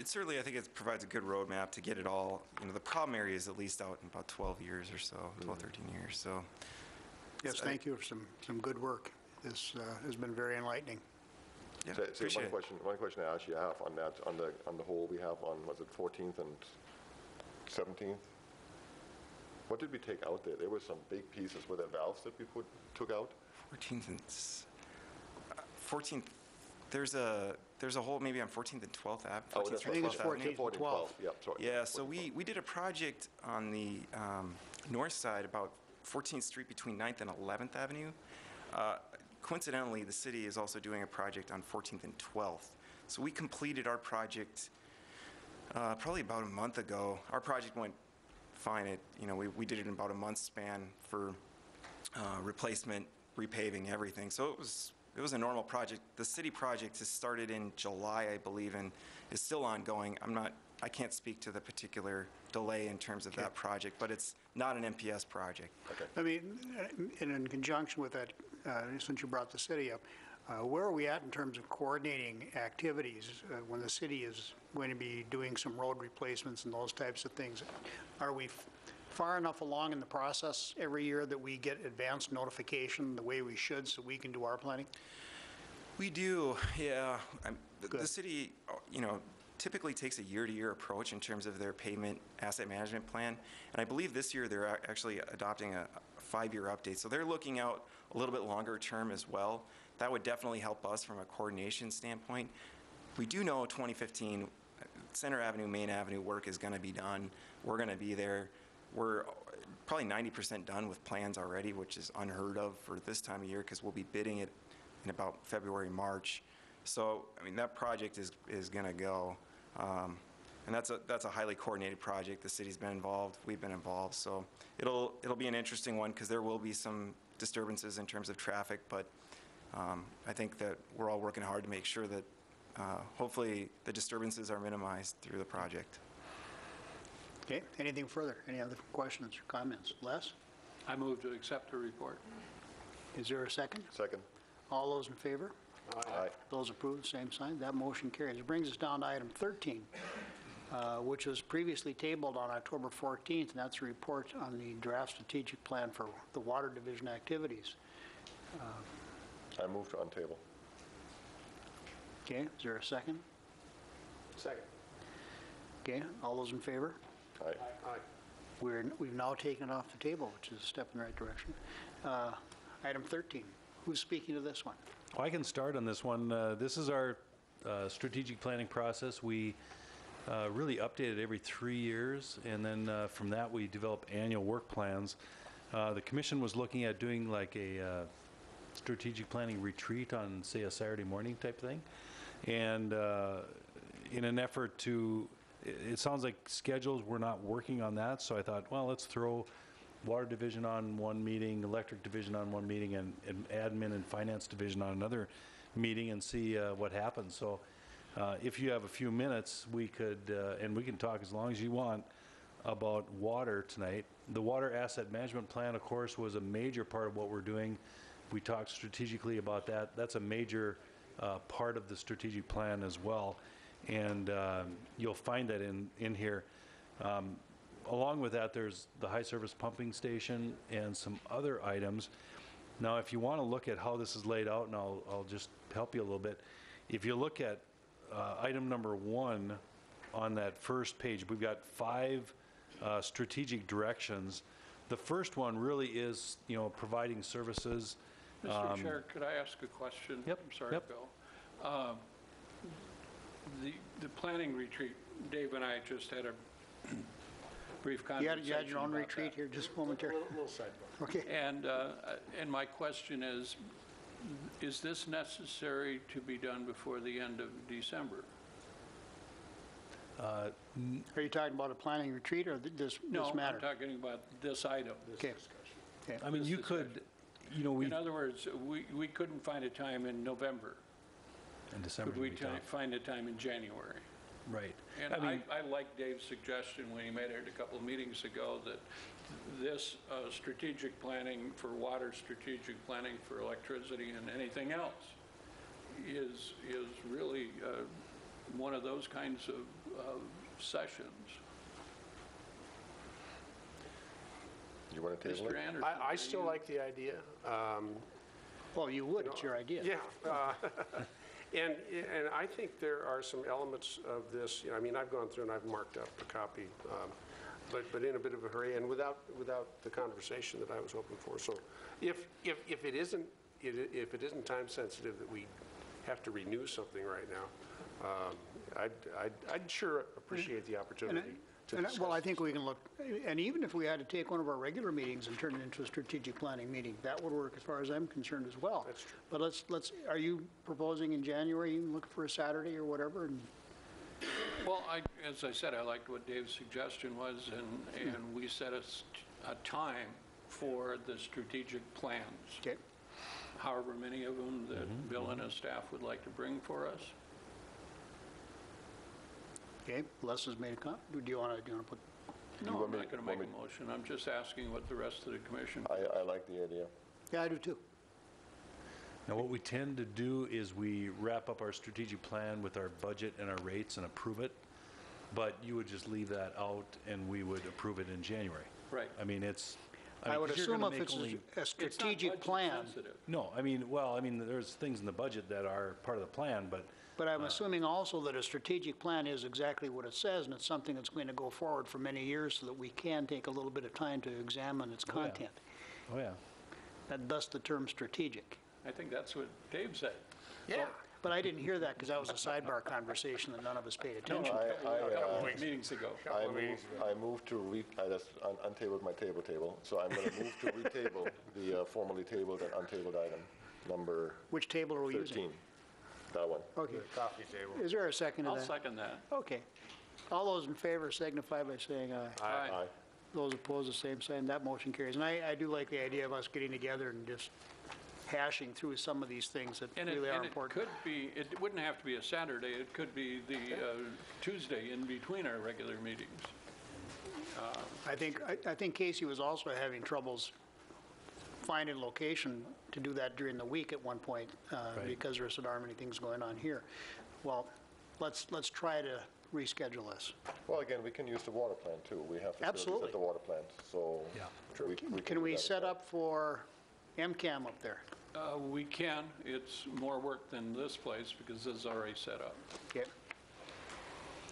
Certainly, I think it provides a good roadmap to get it all. The problem area is at least out in about 12 years or so, 12, 13 years. So. Yes, thank you for some good work. This has been very enlightening. Yeah, So appreciate it. one question I actually have on that, on the hole we have on, was it 14th and 17th? What did we take out there? There were some big pieces. Were there valves that we took out? 14th and 14th, there's a hole maybe on 14th and 12th Ave. Oh, 14th that's Street, right. I think it's 12th Avenue. 14th and 12th. Yeah, sorry. Yeah, so 14th. we did a project on the north side about 14th Street between 9th and 11th Avenue. Coincidentally, the city is also doing a project on 14th and 12th. So we completed our project probably about a month ago. Our project went fine. We did it in about a month's span for replacement, repaving, everything. So it was a normal project. The city project has started in July, I believe, and is still ongoing. I can't speak to the particular delay in terms of that project, but it's not an MPS project. I mean, and in conjunction with that, since you brought the city up, where are we at in terms of coordinating activities when the city is going to be doing some road replacements and those types of things? Are we far enough along in the process every year that we get advanced notification the way we should so we can do our planning? We do, yeah. The Good. city, typically takes a year-to-year approach in terms of their pavement asset management plan. And I believe this year they're actually adopting a 5-year update. So they're looking out a little bit longer term as well. That would definitely help us from a coordination standpoint. We do know 2015 Center Avenue, Main Avenue work is going to be done. We're going to be there. We're probably 90% done with plans already, which is unheard of for this time of year because we'll be bidding it in about February, March. So, I mean, that project is going to go. And that's a highly coordinated project. The city's been involved. We've been involved. So it'll be an interesting one because there will be some disturbances in terms of traffic, but I think that we're all working hard to make sure that hopefully the disturbances are minimized through the project. Okay, anything further? Any other questions or comments? Les, I move to accept the report. is there a second? Second. All those in favor? Aye. Those opposed, same sign. That motion carries. It brings us down to item 13, which was previously tabled on October 14th, and that's a report on the draft strategic plan for the water division activities. I move to untable. Okay, is there a second? Second. Okay, all those in favor? Aye. Aye. We've now taken it off the table, which is a step in the right direction. Item 13, who's speaking to this one? Well, I can start on this one. This is our strategic planning process. We really update it every 3 years, and then from that we develop annual work plans. The commission was looking at doing like a strategic planning retreat on, say, a Saturday morning type thing. And in an effort to, it sounds like schedules were not working on that, so I thought, well, let's throw water division on one meeting, electric division on one meeting, and admin and finance division on another meeting and see what happens. So if you have a few minutes, we could, and we can talk as long as you want about water tonight. The water asset management plan, of course, was a major part of what we're doing. We talked strategically about that. That's a major part of the strategic plan as well. And you'll find that in here. Along with that, there's the high service pumping station and some other items. Now, if you want to look at how this is laid out, and I'll just help you a little bit. If you look at item number 1 on that first page, we've got 5 strategic directions. The first one really is, providing services. Mr. Chair, could I ask a question? Yep, I'm sorry, yep. Bill. The planning retreat, Dave and I just had a brief You conversation had your own about retreat that. here just momentarily? Little sidebar. Okay. And my question is this necessary to be done before the end of December? Are you talking about a planning retreat or this No, matter? I'm talking about this item. Okay. Okay. I mean, This you discussion. could, we, In other words, we couldn't find a time in November. in December. Could we would be tough. find a time in January? Right. And I mean, I like Dave's suggestion when he made it a couple of meetings ago that this strategic planning for water, strategic planning for electricity and anything else is really one of those kinds of sessions. You want to table Mr. it? Anderson? I still like the idea. Well, you would, it's your idea. Yeah. And I think there are some elements of this, I mean, I've gone through and I've marked up a copy. but in a bit of a hurry and without the conversation that I was hoping for. So if it isn't time sensitive that we have to renew something right now, I'd sure appreciate the opportunity to discuss. Well, I think we can look, and even if we had to take one of our regular meetings and turn it into a strategic planning meeting, that would work as far as I'm concerned as well. That's true. But let's, are you proposing in January, you can look for a Saturday or whatever? And Well, as I said, I liked what Dave's suggestion was, and we set a time for the strategic plans. Okay, However many of them that Bill and his staff would like to bring for us. okay, Les has made a comment. Do you want to put, No, want I'm me- not going to want make me- a motion. I'm just asking what the rest of the commission. I like the idea. yeah, I do too. Now, what we tend to do is we wrap up our strategic plan with our budget and our rates and approve it, but you would just leave that out and we would approve it in January. Right. I mean, it's. I would 'cause you're assume gonna if make it's only- a strategic plan, It's not budget sensitive. No, I mean, there's things in the budget that are part of the plan, but but I'm assuming also that a strategic plan is exactly what it says, and it's something that's going to go forward for many years so that we can take a little bit of time to examine its yeah. content. oh, yeah. Thus the term strategic. I think that's what Dave said. Yeah. But I didn't hear that because that was a sidebar conversation that none of us paid attention to. A couple of meetings ago. I moved to I just untabled my table, so I'm going to move to retable the formerly tabled and untabled item, number Which table are we 13. using? That one. Okay. Coffee table. Is there a second to I'll that? second that. Okay. All those in favor signify by saying aye. Aye. Those opposed, the same sign. That motion carries. And I do like the idea of us getting together and just hashing through some of these things that And really are it important. could be, it wouldn't have to be a Saturday, it could be the Tuesday in between our regular meetings. I think Casey was also having troubles finding location to do that during the week at one point because there's so darn many things going on here. Well, let's try to reschedule this. Well, again, we can use the water plant too. We have facilities Absolutely. at the water plant, so Can we do that. set up for MCAM up there? We can, it's more work than this place because this is already set up. Okay.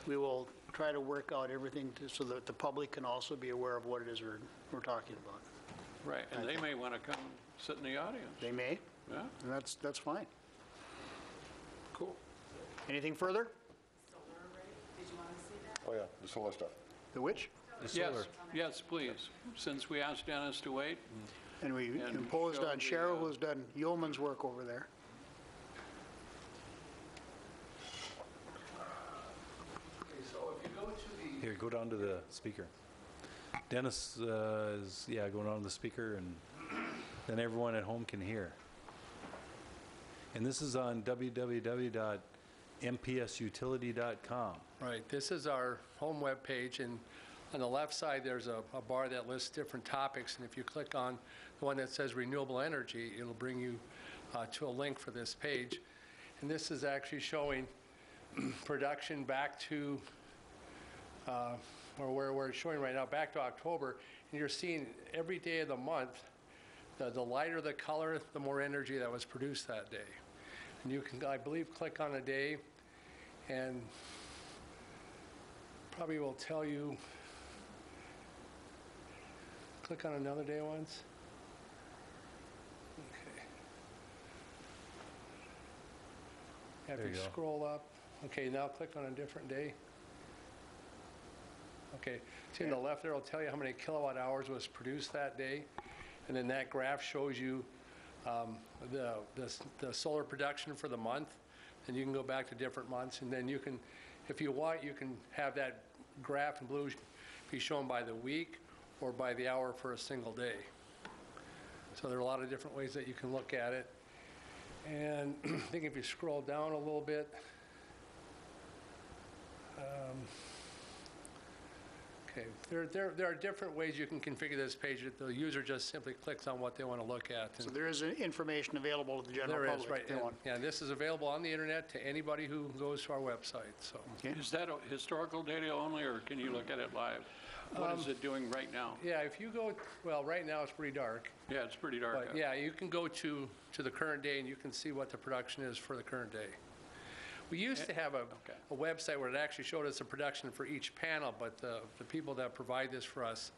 We will try to work out everything so that the public can also be aware of what it is we're talking about. Right, and they may want to come sit in the audience. They may, Yeah, and that's fine. cool. Anything further? Oh, yeah, the solar stuff. The which? Yes, yes, please, since we asked Dennis to wait. And we And imposed show on the, Cheryl, who's done yeoman's work over there. So if you go to the Here, go down to the speaker. Dennis is, going on to the speaker, and then everyone at home can hear. And this is on www.mpsutility.com. Right, this is our home web page, and on the left side, there's a bar that lists different topics, and if you click on the one that says renewable energy, it'll bring you to a link for this page. And this is actually showing production back to, or where it's showing right now, back to October, and you're seeing every day of the month, the lighter the color, the more energy that was produced that day. And you can, I believe, click on a day, and probably will tell you, click on another day once. Okay. If There you you go. scroll up, okay, now click on a different day. Okay, see on the left there, it'll tell you how many kilowatt hours was produced that day. And then that graph shows you the solar production for the month. And you can go back to different months. And then you can, if you want, you can have that graph in blue be shown by the week or by the hour for a single day. So there are a lot of different ways that you can look at it. And I think if you scroll down a little bit, okay, there are different ways you can configure this page. The user just simply clicks on what they want to look at. So there is information available to the general There public. is, right. if they And, want. yeah, this is available on the internet to anybody who goes to our website, so. Is that historical data only, or can you look at it live? What is it doing right now? Yeah, if you go, well, right now it's pretty dark. Yeah, it's pretty dark But out. yeah, you can go to the current day and you can see what the production is for the current day. We used to have a website where it actually showed us the production for each panel, but the people that provide this for us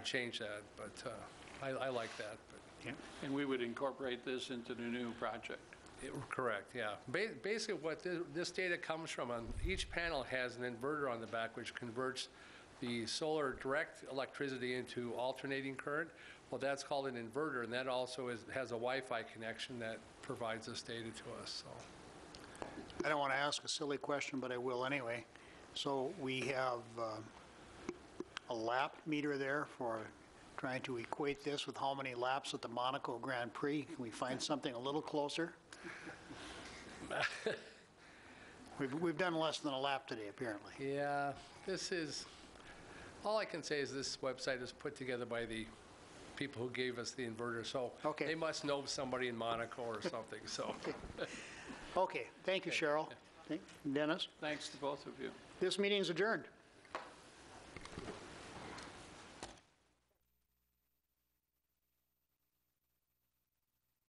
changed that, but I like that. But And we would incorporate this into the new project. correct, yeah. Basically, what this data comes from, on each panel has an inverter on the back, which converts the solar direct electricity into alternating current. Well, that's called an inverter, and that also has a Wi-Fi connection that provides this data to us, so. I don't want to ask a silly question, but I will anyway. So we have a lap meter there for trying to equate this with how many laps at the Monaco Grand Prix. Can we find something a little closer? We've done less than a lap today, apparently. Yeah, this is, all I can say is this website is put together by the people who gave us the inverter, so Okay. they must know somebody in Monaco or something, so. Okay, thank you, Cheryl. Dennis, Thanks to both of you. this meeting is adjourned.